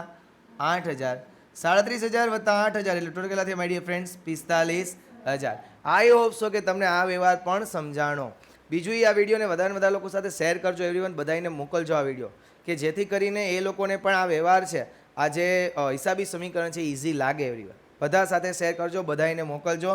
8,000. 37,000 વત્તા 8,000 એટલે ટોટલ કેટલા થયા my dear friends? 45,000. I hope so કે તમને આ વ્યવહાર પણ સમજાણો. બીજું આ વિડીયોને વધારે વધારે લોકો સાથે શેર કરજો એવરીવન. બધાને મોકલજો આ વિડીયો કે જેથી કરીને એ લોકોને પણ આ વ્યવહાર છે, આ જે હિસાબી સમીકરણ છે ઇઝી લાગે એવરીવન. બધા સાથે શેર કરજો, બધાને મોકલજો.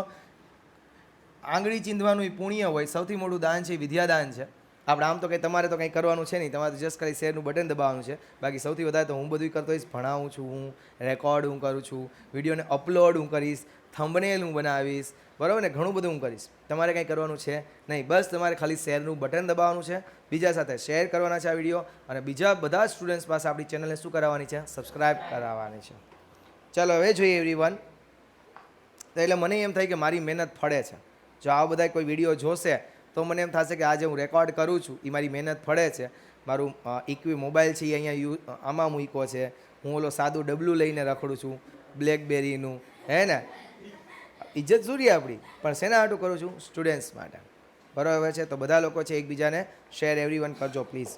આંગળી ચીંધવાનું પુણ્ય હોય. સૌથી મોટું દાન છે વિદ્યાદાન છે. આપણે આમ તો કંઈ તમારે તો કંઈ કરવાનું છે નહીં, તમારે જસ્ટ ખાલી શેરનું બટન દબાવવાનું છે. બાકી સૌથી વધારે તો હું બધું કરતો હોઈશ. ભણાવું છું હું, રેકોર્ડ હું કરું છું, વિડીયોને અપલોડ હું કરીશ, થંબનેલ હું બનાવીશ, બરાબર ને, ઘણું બધું હું કરીશ. તમારે કંઈ કરવાનું છે નહીં, બસ તમારે ખાલી શેરનું બટન દબાવવાનું છે, બીજા સાથે શેર કરવાના છે આ વિડીયો, અને બીજા બધા સ્ટુડન્ટ્સ પાસે આપણી ચેનલને શું કરાવવાની છે? સબસ્ક્રાઈબ કરાવવાની છે. ચાલો હવે જોઈએ એવરીવન. તો એટલે મને એમ થાય કે મારી મહેનત ફળે છે. જો આ બધા કોઈ વિડીયો જોશે તો મને એમ થશે કે આજે હું રેકોર્ડ કરું છું એ મારી મહેનત ફળે છે. મારું ઇક્વી મોબાઈલ છે એ અહીંયા આમાં મૂક્યો છે. હું ઓલો સાદું ડબલું લઈને રખડું છું બ્લેકબેરીનું, હે ને. ઇજ્જત જરૂરી આપણી, પણ શેના હાટું કરું છું? સ્ટુડન્ટ્સ માટે. બરાબર છે. તો બધા લોકો છે એકબીજાને શેર એવરીવન કરજો પ્લીઝ.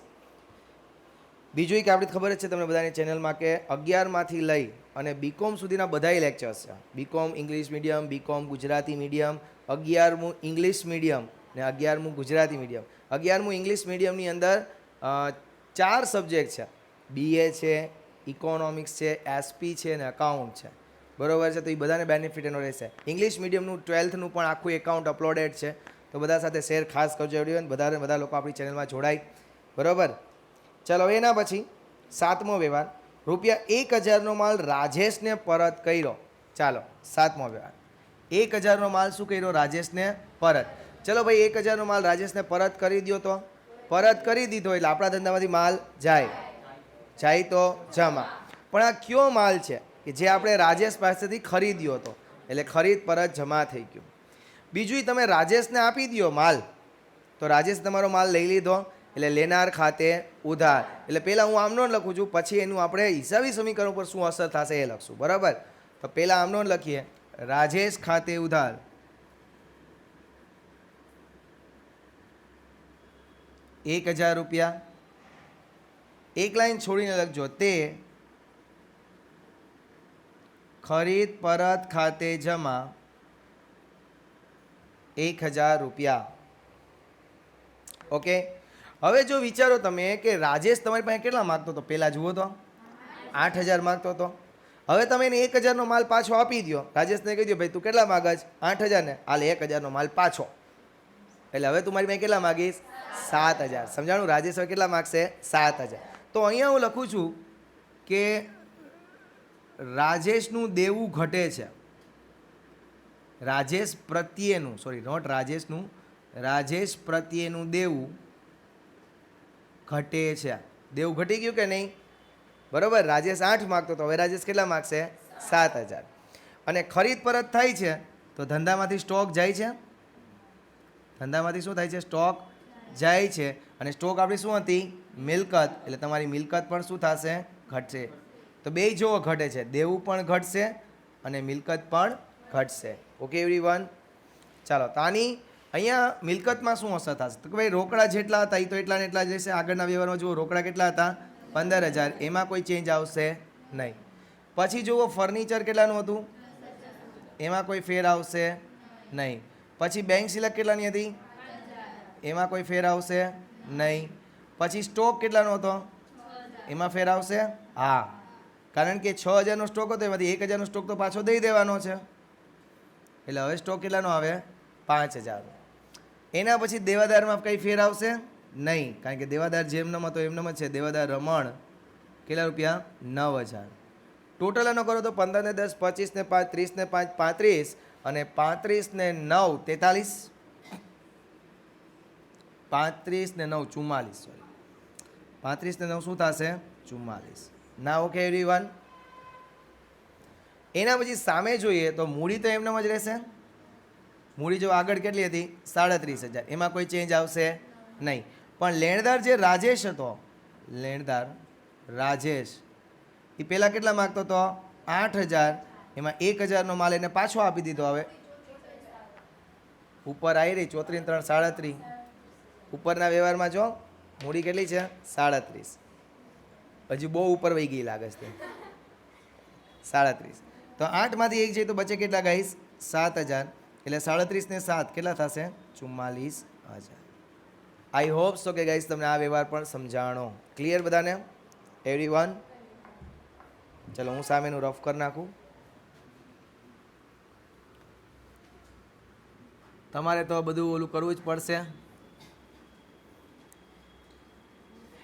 બીજું કે આપણી ખબર જ છે તમને બધાની ચેનલમાં કે 11માંથી લઈ અને બીકોમ સુધીના બધાય લેક્ચર્સ છે. BCom English medium, BCom Gujarati medium, 11મું ઇંગ્લિશ મીડિયમ ને 11મું ગુજરાતી મીડિયમ. 11મું ઇંગ્લિશ મીડિયમની અંદર 4 સબ્જેક્ટ છે. BA છે, ઇકોનોમિક્સ છે, SP છે અને અકાઉન્ટ છે. બરાબર છે. તો એ બધાને બેનિફિટ એનો રહેશે. ઇંગ્લિશ મીડિયમનું 12થનું પણ આખું એકાઉન્ટ અપલોડેડ છે. તો બધા સાથે શેર ખાસ કરજો એવરીવન. બધા લોકો આપણી ચેનલમાં જોડાય. બરાબર. ચાલો હવે એના પછી 7મો વ્યવહાર. ₹1,000નો માલ રાજેશને પરત કર્યો. ચાલો 7મો વ્યવહાર. 1,000નો માલ શું કર્યો? રાજેશને પરત. ચલો ભાઈ 1,000નો માલ રાજેશને પરત કરી દો. તો પરત કરી દીધો એટલે આપણા ધંધામાંથી માલ જાય તો જમા. પણ આ કયો માલ છે કે જે આપણે રાજેશ પાસેથી ખરીદ્યો હતો? એટલે ખરીદ પરત જમા થઈ ગયું. બીજું તમે રાજેશને આપી દો માલ તો રાજેશ તમારો માલ લઈ લીધો એટલે લેનાર ખાતે ઉધાર. એટલે પહેલાં હું આમનો લખું છું, પછી એનું આપણે હિસાબી સમીકરણ ઉપર શું અસર થશે એ લખશું. બરાબર. તો પહેલાં આમનો લખીએ રાજેશ ખાતે ઉધાર. ₹1,000. એક લાઈન છોડીને લખજો તે ખરીદ પરત ખાતે જમા ₹1,000. ઓકે. હવે જો વિચારો તમે કે રાજેશ તમારી પાસે કેટલા માગતો હતો? પહેલાં જુઓ તો 8,000 માગતો હતો. હવે તમે એને 1,000નો માલ પાછો આપી દો. રાજેશને કહી દો ભાઈ તું કેટલા માગસ? 8,000 ને હાલ 1,000નો માલ પાછો. એટલે હવે તું મારી પાસે કેટલા માગીશ? 7,000. સમજાણું? રાજેશ હવે કેટલા માગશે? 7,000. તો અહીંયા હું લખું છું કે રાજેશનું દેવું ઘટે છે. રાજેશ પ્રત્યેનું, સોરી નોટ રાજેશનું, રાજેશ પ્રત્યેનું દેવું ઘટે છે. દેવું ઘટી ગયું કે નહીં? બરોબર. રાજેશ 8 માગતો તો હવે રાજેશ કેટલા માગશે? 7,000. અને ખરીદ પરત થાય છે તો ધંધામાંથી સ્ટોક જાય છે. ધંધામાંથી શું થાય છે? સ્ટોક જાય છે. અને સ્ટોક આપણી શું હતી? મિલકત. એટલે તમારી મિલકત પણ શું થશે? ઘટશે. તો બે જો ઘટે છે, દેવું પણ ઘટશે અને મિલકત પણ ઘટશે. ઓકે એવરીવન, ચાલો. તો આની અહીંયા મિલકતમાં શું અસર થશે? તો કે ભાઈ રોકડા જેટલા હતા એ તો એટલા ને એટલા જ રહેશે. આગળના વ્યવહારમાં જુઓ, રોકડા કેટલા હતા? 15,000. એમાં કોઈ ચેન્જ આવશે નહીં. પછી જુઓ ફર્નિચર કેટલાનું હતું? એમાં કોઈ ફેર આવશે નહીં. પછી બેંક સિલક કેટલાની હતી? એમાં કોઈ ફેર આવશે નહીં. પછી સ્ટોક કેટલાનો હતો? એમાં ફેર આવશે? હા, કારણ કે 6,000નો સ્ટોક હતો, એમાંથી 1,000નો સ્ટોક તો પાછો દઈ દેવાનો છે. એટલે હવે સ્ટોક કેટલાનો આવે? 5,000. એના પછી દેવાદારમાં કંઈ ફેર આવશે નહીં, કારણ કે દેવાદાર જેમનામ હતો એમનામ જ છે. દેવાદાર રમણ કેટલા રૂપિયા? 9,000. ટોટલ એનો કરો તો 15 ને 10 25 ને 5 30 ને 5 35 અને 35 ને 9 43, 35 ને 9 44. સોરી, 35 ને 9 શું થશે? 44. ના ઓકે એવરીવન. એના પછી સામે જોઈએ તો મૂડી તો એમનામ જ રહેશે. મૂડી જો આગળ કેટલી હતી? 37,000. એમાં કોઈ ચેન્જ આવશે નહીં. પણ લેણદાર જે રાજેશ હતો, લેણદાર રાજેશ, એ પહેલાં કેટલા માગતો હતો? 8,000. એમાં 1,000નો માલ એને પાછો આપી દીધો. હવે ઉપર આવી રહી 34 3 37. ઉપરના વ્યવહારમાં જો મૂડી કેટલી છે? 37. હજી બહુ ઉપર વહી ગઈ લાગે છે. 37. તો 8માંથી 1 જાય તો બચે કેટલા ગાઈસ? 7,000. એટલે 37 ને 7 કેટલા થશે? 44,000. આઈ હોપ સો કે ગાઈસ તમને આ વ્યવહાર પણ સમજાણો. ક્લિયર બધાને? એવરીવન, ચલો હું સામેનું રફ કરી નાખું. તમારે તો બધું ઓલું કરવું જ પડશે.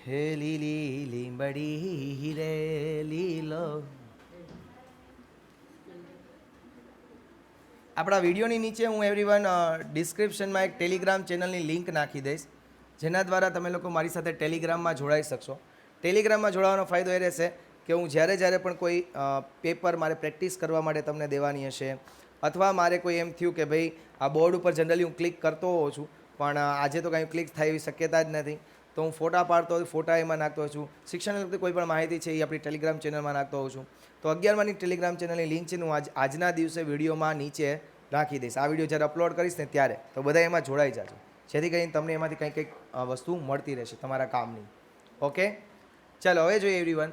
હે લીલી લીંબડી રે લીલો. આપણા વિડીયોની નીચે હું એવરીવન ડિસ્ક્રિપ્શનમાં એક ટેલિગ્રામ ચેનલની લિંક નાખી દઈશ, જેના દ્વારા તમે લોકો મારી સાથે ટેલિગ્રામમાં જોડાઈ શકશો. ટેલિગ્રામમાં જોડાવાનો ફાયદો એ રહેશે કે હું જ્યારે પણ કોઈ પેપર મારે પ્રેક્ટિસ કરવા માટે તમને દેવાની હશે, અથવા મારે કોઈ એમ થયું કે ભાઈ આ બોર્ડ ઉપર જનરલી હું ક્લિક કરતો હોઉં છું પણ આજે તો કાંઈ ક્લિક થાય એવી શક્યતા જ નથી, તો હું ફોટા પાડતો હોય, ફોટા એમાં નાખતો હોઉં છું. શિક્ષણને લગતી કોઈ પણ માહિતી છે એ આપણી ટેલિગ્રામ ચેનલમાં નાખતો હોઉં છું. તો 11માંની ટેલિગ્રામ ચેનલની લિંક છે હું આજના દિવસે વિડીયોમાં નીચે રાખી દઈશ. આ વિડીયો જ્યારે અપલોડ કરીશ ને ત્યારે તો બધા એમાં જોડાઈ જજો, જેથી કરીને તમને એમાંથી કંઈક વસ્તુ મળતી રહેશે તમારા કામની. ઓકે, ચાલો હવે જોઈએ એવરીવન.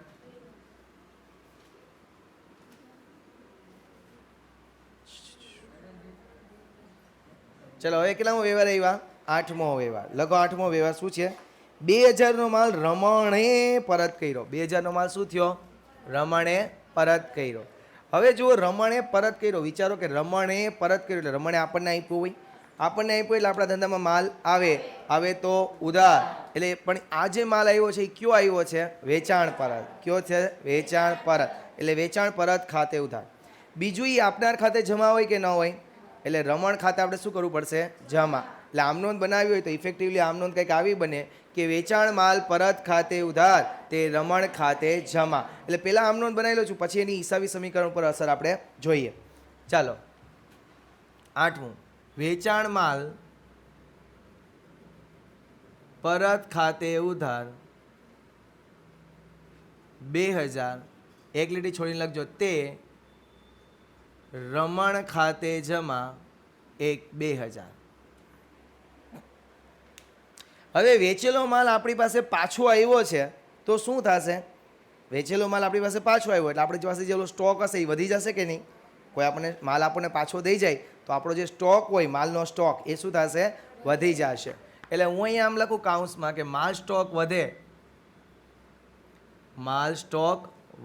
ચલો હવે કેટલામો વ્યવહાર આવ્યા? 8મો વ્યવહાર. લગો 8મો વ્યવહાર શું છે? 2,000નો માલ રમણે પરત કર્યો. 2,000નો માલ શું થયો? રમણે પરત કર્યો. હવે જુઓ, રમણે પરત કર્યો. વિચારો કે રમણે પરત કર્યો એટલે રમણે આપણને આપ્યું હોય, આપણને આપ્યું એટલે આપણા ધંધામાં માલ આવે તો ઉધાર. એટલે પણ આ જે માલ આવ્યો છે એ કયો આવ્યો છે? વેચાણ પરત. કયો છે? વેચાણ પરત. એટલે વેચાણ પરત ખાતે ઉધાર. બીજું એ આપનાર ખાતે જમા હોય કે ન હોય? એટલે રમણ ખાતે આપણે શું કરવું પડશે? જમા. એટલે આમ નોંધ બનાવી હોય તો ઇફેક્ટિવલી આમ નોંધ કંઈક આવી બને કે વેચાણ માલ પરત ખાતે ઉધાર તે રમણ ખાતે જમા. એટલે પહેલાં આમ નોંધ બનાવી લઉં છું, પછી એની હિસાબી સમીકરણ ઉપર અસર આપણે જોઈએ. ચાલો, 8મું, વેચાણ માલ પરત ખાતે ઉધાર 2,000, એક લીટી છોડીને લખજો, તે રમણ ખાતે જમા 2,000. હવે વેચેલો માલ આપણી પાસે પાછો આવ્યો છે તો શું થશે? વેચેલો માલ આપણી પાસે પાછો આવ્યો એટલે આપણી પાસે જેલો સ્ટોક હશે એ વધી જશે કે નહીં? કોઈ માલ આપણને પાછો દઈ જાય તો આપણો જે સ્ટોક હોય, માલનો સ્ટોક, એ શું થશે? વધી જશે. એટલે હું અહીંયા આમ લખું કાઉન્સમાં કે માલ સ્ટોક વધે. માલ સ્ટોક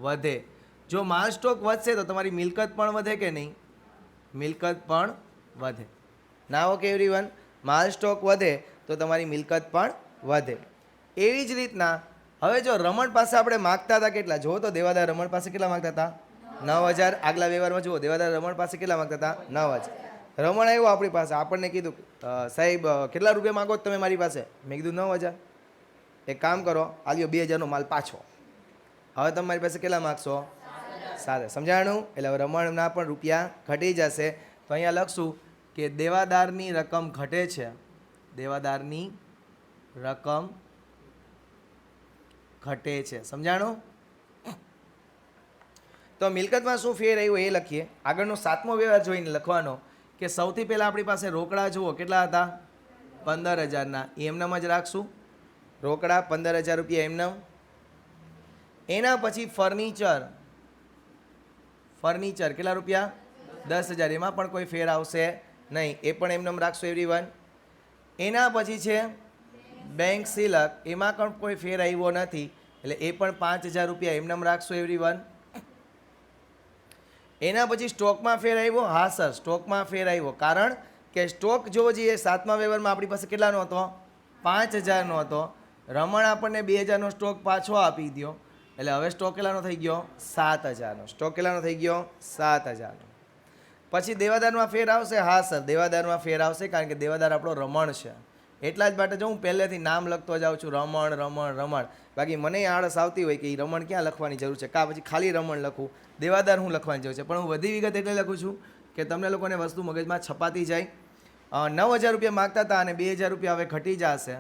વધે. જો માલ સ્ટોક વધશે તો તમારી મિલકત પણ વધે કે નહીં? મિલકત પણ વધે. ના ઓકે એવરીવન, માલ સ્ટોક વધે તો તમારી મિલકત પણ વધે. એવી જ રીતના હવે જો રમણ પાસે આપણે માગતા હતા કેટલા? જુઓ તો દેવાદાર રમણ પાસે કેટલા માગતા હતા? 9,000. આગલા વ્યવહારમાં જુઓ, દેવાદાર રમણ પાસે કેટલા માગતા હતા? 9,000. રમણ આવ્યો આપણી પાસે, આપણને કીધું સાહેબ કેટલા રૂપિયા માગો તમે મારી પાસે? મેં કીધું 9,000. એક કામ કરો, આલ્યો 2000નો માલ પાછો. હવે તમારી પાસે કેટલા માગશો? 7. સમજાણું? એટલે હવે રમણના પણ રૂપિયા ઘટી જશે. તો અહીંયા લખશું કે દેવાદારની રકમ ઘટે છે, દેવાદારની રકમ ઘટે છે. સમજાણું? તો મિલકતમાં શું ફેર આવ્યો એ લખીએ. આગળનો 7મો વ્યવહાર જોઈને લખવાનો કે સૌથી પહેલાં આપણી પાસે રોકડા જુઓ કેટલા હતા? 15,000ના. એમનામ જ રાખશું. રોકડા 15,000 રૂપિયા એમનામ. એના પછી ફર્નિચર કેટલા રૂપિયા? 10,000. એમાં પણ કોઈ ફેર આવશે નહીં, એ પણ એમનામ રાખશું એવરીવન. એના પછી છે બેંક સિલક, એમાં પણ કોઈ ફેર આવ્યો નથી એટલે એ પણ 5,000 રૂપિયા એમનામ રાખશું એવરીવન. એના પછી સ્ટોકમાં ફેર આવ્યો. હા સર, સ્ટોકમાં ફેર આવ્યો, કારણ કે સ્ટોક જોવો જોઈએ 7મા વ્યવહારમાં આપણી પાસે કેટલાનો હતો? 5,000નો હતો. રમણ આપણને 2,000નો સ્ટોક પાછો આપી દો એટલે હવે સ્ટોક કેટલાનો થઈ ગયો? 7,000નો. સ્ટોક કેટલાનો થઈ ગયો? 7,000નો. પછી દેવાદારમાં ફેર આવશે? હા સર, દેવાદારમાં ફેર આવશે, કારણ કે દેવાદાર આપણો રમણ છે. એટલા જ માટે જો હું પહેલેથી નામ લખતો જાઉં છું, રમણ રમણ રમણ. બાકી મને આળસ આવતી હોય કે એ રમણ ક્યાં લખવાની જરૂર છે, કાં પછી ખાલી રમણ લખું, દેવાદાર હું લખવાની જરૂર છે. પણ હું બધી વિગત એટલે લખું છું કે તમને લોકોને વસ્તુ મગજમાં છપાતી જાય. 9,000 રૂપિયા માગતા હતા અને 2,000 રૂપિયા હવે ઘટી જશે,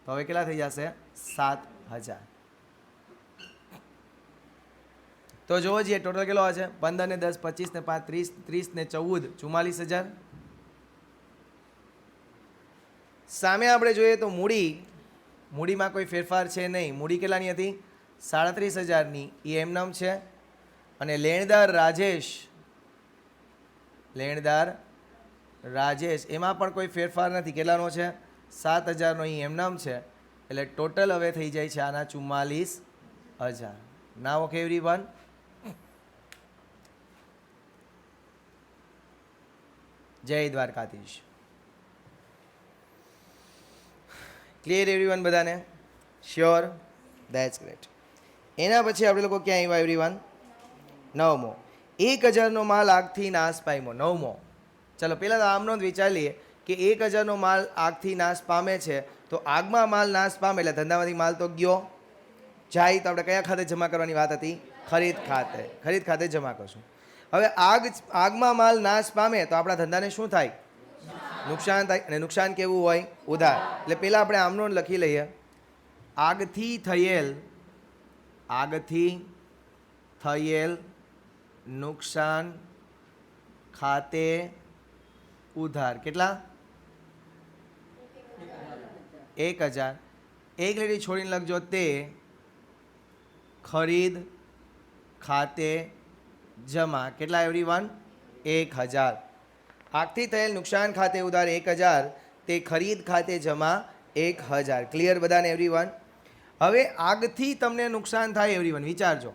તો હવે કેટલા થઈ જશે? 7,000. તો જોવો જોઈએ ટોટલ કેટલો છે? 15 ને 10 25 ને 5 30, 30 ને 14 44,000. સામે આપણે જોઈએ તો મૂડીમાં કોઈ ફેરફાર છે નહીં. મૂડી કેટલાની હતી? 37,000ની. એ એમનામ છે. અને લેણદાર રાજેશ, એમાં પણ કોઈ ફેરફાર નથી. કેટલાનો છે? 7,000નો. એ એમનામ છે. એટલે ટોટલ હવે થઈ જાય છે આના 44,000. નાવ ઓકે એવરીવન. જય દ્વારકાધીશ. ક્લિયર એવરીવન બધાને? શ્યોર? That's great. એના પછી આપણે લોકો ક્યાં આવ્યા એવરીવન? 9મો. 1,000નો માલ આગથી નાશ પામ્યો. 9મો. ચલો પહેલાં તો આમનો જ વિચાર લઈએ કે 1,000નો માલ આગથી નાશ પામે છે, તો આગમાં માલ નાશ પામે એટલે ધંધામાંથી માલ તો ગયો જાય, તો આપણે કયા ખાતે જમા કરવાની વાત હતી? ખરીદ ખાતે જમા કરશું. હવે આગમાં માલ નાશ પામે તો આપણા ધંધાને શું થાય? નુકસાન થાય. અને નુકસાન કેવું હોય? ઉધાર. એટલે પહેલાં આપણે આમનો લખી લઈએ. આગથી થયેલ નુકસાન ખાતે ઉધાર. કેટલા? 1,000. એક લીટી છોડીને લખજો તે ખરીદ ખાતે જમા. કેટલા એવરીવન? 1,000. આગથી થયેલ નુકસાન ખાતે ઉધાર 1,000, તે ખરીદ ખાતે જમા 1,000. ક્લિયર બધાને એવરીવન? હવે આગથી તમને નુકસાન થાય એવરીવન, વિચારજો.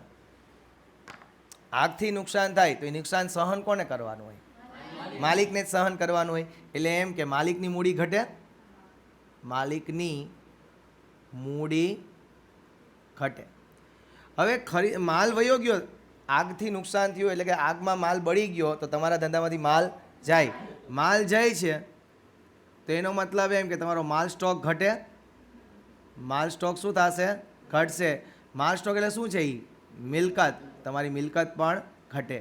આગથી નુકસાન થાય તો એ નુકસાન સહન કોને કરવાનું હોય? માલિકને જ સહન કરવાનું હોય. એટલે એમ કે માલિકની મૂડી ઘટે, હવે માલ વયો ગયો, આગથી નુકસાન થયું એટલે કે આગમાં માલ બળી ગયો, તો તમારા ધંધામાંથી માલ જાય. માલ જાય છે તો એનો મતલબ એમ કે તમારો માલ સ્ટોક ઘટે. માલ સ્ટોક શું થશે? ઘટશે. માલ સ્ટોક એટલે શું છે? એ મિલકત. તમારી મિલકત પણ ઘટે.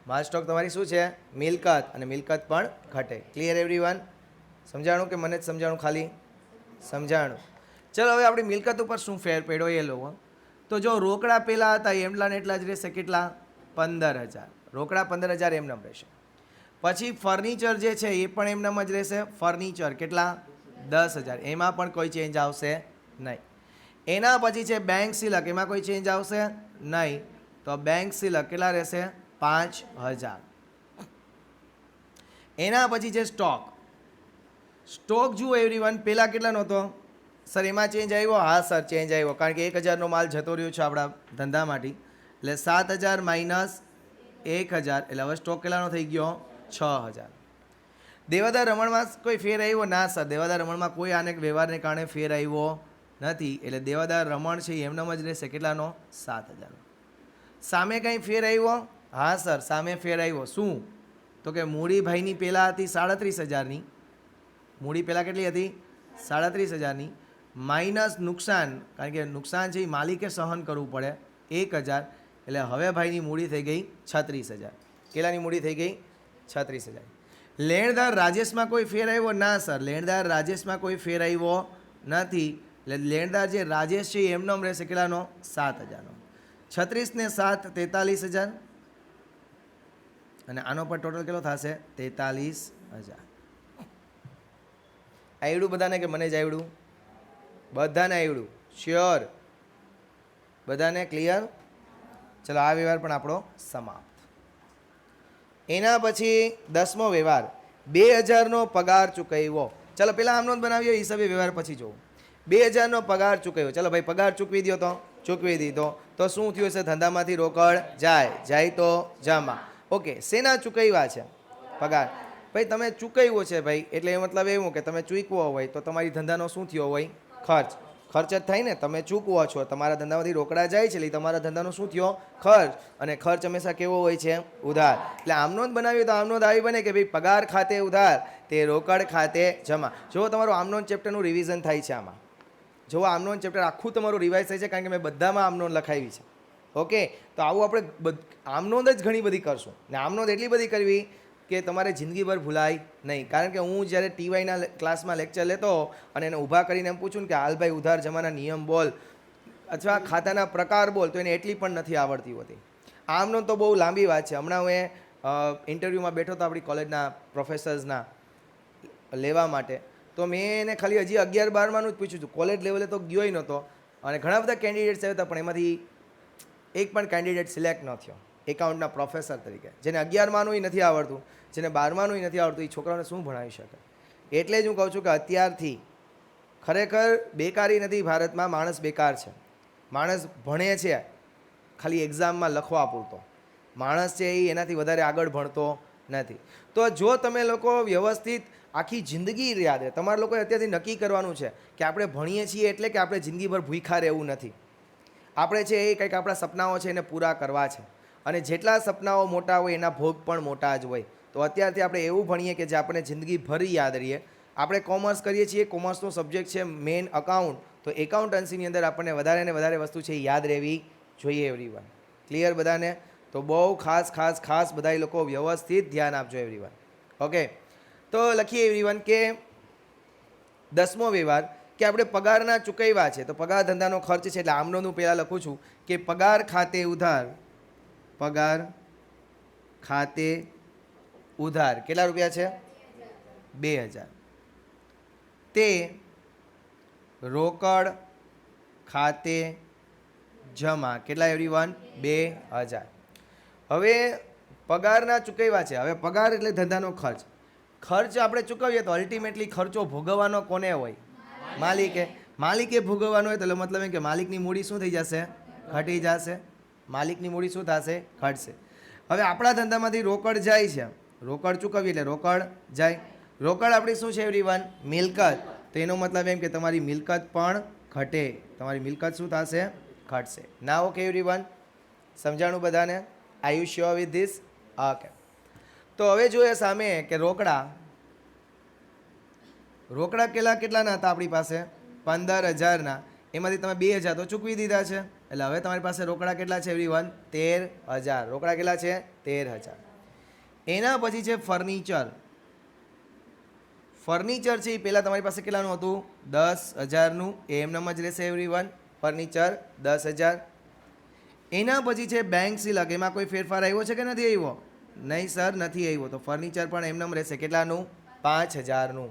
માલ સ્ટોક તમારી શું છે? મિલકત. અને મિલકત પણ ઘટે. Clear everyone? સમજાણું કે મને જ સમજાણું? ખાલી સમજાણું. ચલો હવે આપણી મિલકત ઉપર શું ફેર પડ્યો એ લોકો. તો જો રોકડા પહેલાં હતા એટલા ને એટલા જ રહેશે. કેટલા? 15,000. રોકડા 15,000 એમનામ રહેશે. પછી ફર્નિચર જે છે એ પણ એમનામ જ રહેશે. ફર્નિચર કેટલા? 10,000. એમાં પણ કોઈ ચેન્જ આવશે નહીં. એના પછી છે બેંક સિલક, એમાં કોઈ ચેન્જ આવશે નહીં. તો બેંક સિલક કેટલા રહેશે? 5,000. એના પછી છે સ્ટોક જુઓ એવરીવન. પહેલાં કેટલાનો હતો સર? એમાં ચેન્જ આવ્યો? હા સર, ચેન્જ આવ્યો, કારણ કે 1,000નો માલ જતો રહ્યો છે આપણા ધંધામાંથી. એટલે 7,000 માઇનસ 1,000 એટલે હવે સ્ટોક કેટલાનો થઈ ગયો? 6,000. દેવાદાર રમણમાં કોઈ ફેર આવ્યો? ના સર, દેવાદાર રમણમાં કોઈ આને વ્યવહારને કારણે ફેર આવ્યો નથી. એટલે દેવાદાર રમણ છે એમનામ જ રહેશે. કેટલાનો? 7,000. સામે કંઈ ફેર આવ્યો? હા સર, સામે ફેર આવ્યો. શું? તો કે મૂડી ભાઈની પહેલાં હતી 37,000ની. મૂડી પહેલાં કેટલી હતી? 37,000ની. માઇનસ નુકસાન, કારણ કે નુકસાન છે એ માલિકે સહન કરવું પડે 1000, એટલે હવે ભાઈની મૂડી થઈ ગઈ 36,000. કેટલાની મૂડી થઈ ગઈ? 36,000. લેણદાર રાજેશમાં કોઈ ફેર આવ્યો? ના સર, લેણદાર રાજેશમાં કોઈ ફેર આવ્યો નથી. એટલે લેણદાર જે રાજેશ છે એમનો રહેશે કેટલાનો? 7,000નો. 36 ને 7 43,000, અને આનો પર ટોટલ કેટલો થશે? 43,000. આવડ્યું બધાને કે મને જ આવડ્યું? બધાને આવડ્યું? શ્યોર? બધાને ક્લિયર? ચલો, આ વ્યવહાર પણ આપણો સમાપ્ત. એના પછી 10મો વ્યવહાર, 2000નો પગાર ચૂકવ્યો. ચલો પહેલાં આમ નોંધ બનાવ્યો, હિસાબે વ્યવહાર પછી જોવું. 2000નો પગાર ચૂકવ્યો. ચલો ભાઈ, પગાર ચૂકવી દો તો ચૂકવી દીધો તો શું થયું છે? ધંધામાંથી રોકડ જાય તો જમા. ઓકે, શેના ચૂકવ્યા છે? પગાર. ભાઈ તમે ચૂકવ્યો છે ભાઈ, એટલે એ મતલબ એવું કે તમે ચૂકવો હોય તો તમારી ધંધાનો શું થયો હોય? ખર્ચ. ખર્ચ જ થાય ને, તમે ચૂકવો છો, તમારા ધંધામાંથી રોકડા જાય છે, એટલે તમારા ધંધાનો શું થયો? ખર્ચ. અને ખર્ચ હંમેશા કેવો હોય છે? ઉધાર. એટલે આમનો જ બનાવ્યું તો આમનો જ આવી બને કે ભાઈ પગાર ખાતે ઉધાર, તે રોકડ ખાતે જમા. જો તમારું આમનો ચેપ્ટરનું રિવિઝન થાય છે આમાં. જો આમનો ચેપ્ટર આખું તમારું રિવાઇઝ થાય છે, કારણ કે મેં બધામાં આમનો લખાવી છે. ઓકે, તો આવું આપણે આમનોંધ જ ઘણી બધી કરશું, ને આમનોંધ એટલી બધી કરવી કે તમારે જિંદગીભર ભૂલાય નહીં. કારણ કે હું જ્યારે ટીવાયના ક્લાસમાં લેક્ચર લેતો અને એને ઊભા કરીને એમ પૂછું કે હાલભાઈ ઉધાર જમાના નિયમ બોલ, અથવા ખાતાના પ્રકાર બોલ, તો એને એટલી પણ નથી આવડતી હોતી. આમનો તો બહુ લાંબી વાત છે. હમણાં હું ઇન્ટરવ્યૂમાં બેઠો હતો આપણી કોલેજના પ્રોફેસર્સના લેવા માટે, તો મેં એને ખાલી હજી 11-12માનું જ પૂછ્યું હતું. કોલેજ લેવલે તો ગયો નહોતો, અને ઘણા બધા કેન્ડિડેટ્સ આવ્યા હતા, પણ એમાંથી એક પણ કેન્ડિડેટ સિલેક્ટ ન થયો એકાઉન્ટના પ્રોફેસર તરીકે. જેને 11માનું નથી આવડતું, જેને 12માનું નથી આવડતું, એ છોકરાઓને શું ભણાવી શકે? એટલે જ હું કહું છું કે અત્યારથી ખરેખર બેકારી નથી ભારતમાં, માણસ બેકાર છે. માણસ ભણે છે ખાલી એક્ઝામમાં લખવા પૂરતો. માણસ છે એ એનાથી વધારે આગળ ભણતો નથી. તો જો તમે લોકો વ્યવસ્થિત આખી જિંદગી યાદ રહે, તમારા લોકોએ અત્યારથી નક્કી કરવાનું છે કે આપણે ભણીએ છીએ એટલે કે આપણે જિંદગીભર ભૂખ્યા રહેવું નથી. આપણે છે એ કંઈક આપણા સપનાઓ છે એને પૂરા કરવા છે, અને જેટલા સપનાઓ મોટા હોય એના ભોગ પણ મોટા જ હોય. તો અત્યારથી આપણે એવું ભણીએ કે જે આપણે જિંદગીભર યાદ રહીએ. આપણે કોમર્સ કરીએ છીએ, કોમર્સનો સબ્જેક્ટ છે મેઇન અકાઉન્ટ, તો એકાઉન્ટન્સીની અંદર આપણને વધારે ને વધારે વસ્તુ છે યાદ રહેવી જોઈએ. એવરીવન ક્લિયર બધાને? તો બહુ ખાસ બધા લોકો વ્યવસ્થિત ધ્યાન આપજો એવરીવન. ઓકે, તો લખીએ એવરીવન કે 10મો વ્યવહાર કે આપણે પગારના ચૂકવ્યા છે, તો પગાર ધંધાનો ખર્ચ છે, એટલે આમનો હું પહેલાં લખું છું કે પગાર ખાતે ઉધાર. પગાર ખાતે ઉધાર કેટલા રૂપિયા છે? 2000. તે રોકડ ખાતે જમા કેટલા એવરીવન? 2000. હવે પગારના ચૂકવ્યા છે. હવે પગાર એટલે ધંધાનો ખર્ચ. ખર્ચ આપણે ચૂકવીએ તો અલ્ટિમેટલી ખર્ચો ભોગવવાનો કોને હોય? માલિકે. માલિકે ભોગવવાનો હોય તો મતલબ એમ કે માલિકની મૂડી શું થઈ જશે? ઘટી જશે. માલિકની મૂડી શું થશે? ઘટશે. હવે આપણા ધંધામાંથી રોકડ જાય છે, રોકડ ચૂકવીએ એટલે રોકડ જાય. રોકડ આપણી શું છે એવરીવન? મિલકત. તો એનો મતલબ એમ કે તમારી મિલકત પણ ઘટે. તમારી મિલકત શું થશે? ઘટશે. ના ઓકે એવરીવન? સમજાણું બધાને? Are you sure with this? Okay. તો હવે જોઈએ સામે કે રોકડા કેટલાના હતા આપણી પાસે? 15,000ના. એમાંથી તમે 2,000 તો ચૂકવી દીધા છે, એટલે હવે તમારી પાસે રોકડા કેટલા છે એવરીવન? 13,000. રોકડા કેટલા છે? 13,000. એના પછી છે ફર્નિચર. ફર્નિચર છે એ પહેલાં તમારી પાસે કેટલાનું હતું? 10,000નું. એમનામ જ રહેશે એવરીવન. ફર્નિચર 10,000. એના પછી છે બેંક સિલક. એમાં કોઈ ફેરફાર આવ્યો છે કે નથી આવ્યો? નહીં સર, નથી આવ્યો. તો ફર્નિચર પણ એમનામ રહેશે. કેટલાનું? 5,000નું.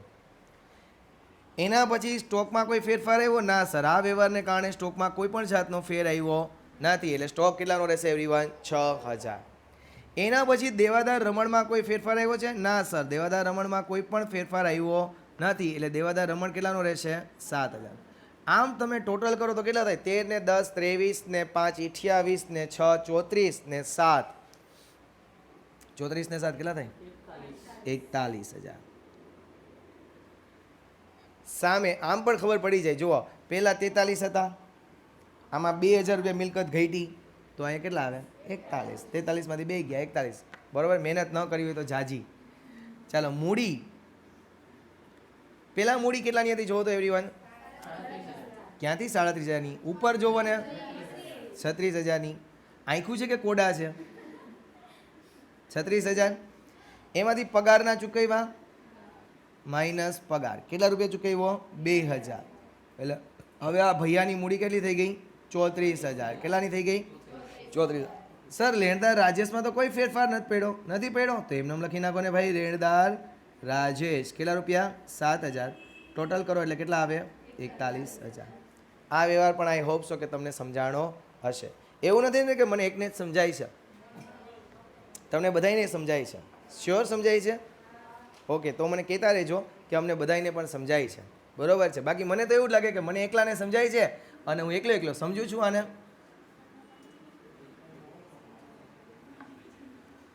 એના પછી સ્ટોકમાં કોઈ ફેરફાર આવ્યો? ના સર, આ વ્યવહારને કારણે સ્ટોકમાં કોઈ પણ જાતનો ફેર આવ્યો નથી, એટલે સ્ટોક કેટલાનો રહેશે એવરીવન? 6,000. એના પછી દેવાદાર રમણમાં કોઈ ફેરફાર આવ્યો છે? ના સર, દેવાદાર રમણમાં કોઈ પણ ફેરફાર આવ્યો નથી, એટલે દેવાદાર રમણ કેટલાનો રહેશે? 7,000. આમ તમે ટોટલ કરો તો કેટલા થાય? 13 ને 10 23 ને 5 28 ને 6 34 ને 7 34 ને 7 કેટલા થાય? 41,000. સામે આમ પણ ખબર પડી જાય. જુઓ, પહેલાં 43 હતા, આમાં 2,000 રૂપિયા મિલકત ઘટી, તો અહીંયા કેટલા આવે? 41. 43માંથી 2 ગયા 41. બરાબર? મહેનત ન કરી હોય તો જાજી. ચાલો, મૂડી. પહેલાં મૂડી કેટલાની હતી જોવો તો એવરીવન? ક્યાંથી 37,000ની? ઉપર જોવો ને, 36,000ની. આંખું છે કે કોડા છે? 36,000. એમાંથી પગારના ચૂકવ્યા માઇનસ પગાર. કેટલા રૂપિયા ચૂકવ્યો? 2,000. એટલે હવે આ ભૈયાની મૂડી કેટલી થઈ ગઈ? 34,000. કેટલાની થઈ ગઈ? 34. સર લેણદાર રાજેશમાં તો કોઈ ફેરફાર નથી પડ્યો તો એમને લખી નાખો ને ભાઈ, લેણદાર રાજેશ કેટલા રૂપિયા? 7,000. ટોટલ કરો એટલે કેટલા આવે? 41,000. આ વ્યવહાર પણ આઈ હોપ સો કે તમને સમજાણો હશે. એવું નથી ને કે મને એકને જ સમજાય છે, તમને બધાને સમજાય છે. શ્યોર સમજાય છે? ઓકે, તો મને કહેતા રહેજો કે અમને બધાને પણ સમજાય છે. બરોબર છે? બાકી મને તો એવું જ લાગે કે મને એકલાને સમજાય છે અને હું એકલો સમજું છું આને,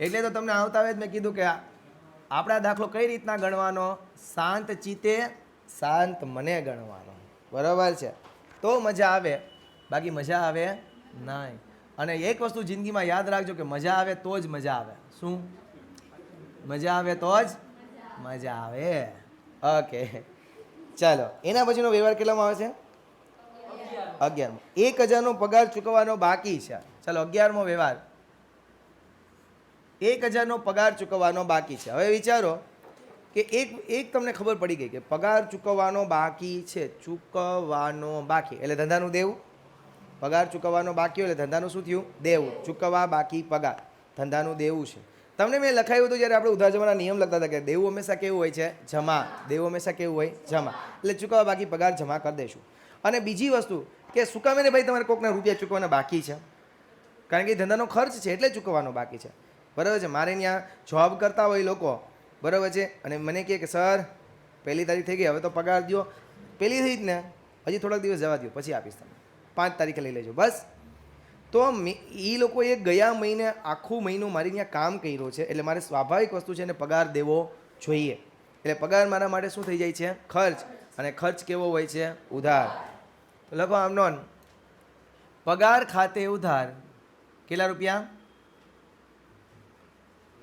એટલે તો તમને આવતા આવે જ મેં કીધું કે આપણા દાખલો કઈ રીતના ગણવાનો? શાંત ચિત્તે શાંત મને ગણવાનો. બરોબર છે? તો મજા આવે, બાકી મજા આવે નહીં. અને એક વસ્તુ જિંદગીમાં યાદ રાખજો કે મજા આવે તો જ મજા આવે. શું? મજા આવે તો જ મજા આવે. ઓકે, ચાલો. એના પછીનો વ્યવહાર કેટલામાં આવે છે? 11. 1,000નો પગાર ચૂકવવાનો બાકી છે. ચાલો, 11મો વ્યવહાર. 1,000નો પગાર ચૂકવવાનો બાકી છે. હવે વિચારો કે એક તમને ખબર પડી ગઈ કે પગાર ચૂકવવાનો બાકી છે. ચૂકવવાનો બાકી એટલે ધંધાનું દેવું. પગાર ચૂકવવાનો બાકી હોય એટલે ધંધાનું શું થયું? દેવું. ચૂકવવા બાકી પગાર, ધંધાનું દેવું છે. તમને મેં લખાયું હતું જ્યારે આપણે ઉધાર જમાના નિયમ લખતા હતા કે દેવું હંમેશા કેવું હોય છે? જમા. દેવું હંમેશા કેવું હોય? જમા. એટલે ચૂકવવા બાકી પગાર જમા કરી દઈશું. અને બીજી વસ્તુ કે શું કામ ને ભાઈ તમારે કોકના રૂપિયા ચૂકવવાના બાકી છે? કારણ કે ધંધાનો ખર્ચ છે એટલે ચૂકવવાનો બાકી છે. બરાબર છે? મારે ત્યાં જોબ કરતા હોય લોકો, બરાબર છે, અને મને કહે કે સર 1 તારીખ થઈ ગઈ, હવે તો પગાર દો. 1 થઈ જ ને, હજી થોડાક દિવસ જવા દો, પછી આપીશ તમને. 5 તારીખે લઈ લેજો બસ. તો એ લોકોએ ગયા મહિને આખું મહિનું મારી ત્યાં કામ કર્યું છે, એટલે મારે સ્વાભાવિક વસ્તુ છે એને પગાર દેવો જોઈએ. એટલે પગાર મારા માટે શું થઈ જાય છે? ખર્ચ. અને ખર્ચ કેવો હોય છે? ઉધાર. તો લખો આમ નોન પગાર ખાતે ઉધાર. કેટલા રૂપિયા?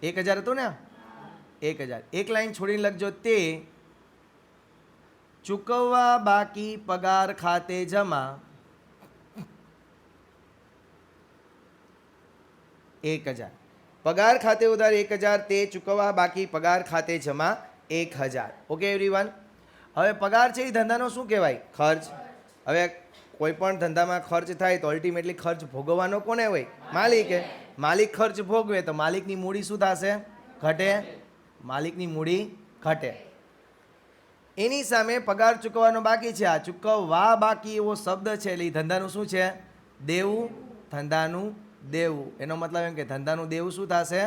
1,000 હતું ને? 1,000. એક લાઈન છોડીને લખજો, તે ચૂકવવા બાકી પગાર ખાતે જમા 1,000. પગાર ખાતે ઉધાર 1,000, તે ચૂકવવા બાકી પગાર ખાતે જમા 1,000. Okay everyone? હવે પગાર છે એ ધંધાનો શું કહેવાય? ખર્ચ. હવે કોઈ પણ ધંધામાં ખર્ચ થાય તો અલ્ટિમેટલી ખર્ચ ભોગવવાનો કોને હોય? માલિકે. માલિક ખર્ચ ભોગવે તો માલિકની મૂડી શું થશે? ઘટે. માલિકની મૂડી ઘટે. એની સામે પગાર ચૂકવવાનો બાકી છે. આ ચૂકવવા બાકી એવો શબ્દ છે એટલે એ ધંધાનું શું છે? દેવું. ધંધાનું દેવું. એનો મતલબ એમ કે ધંધાનું દેવું શું થશે?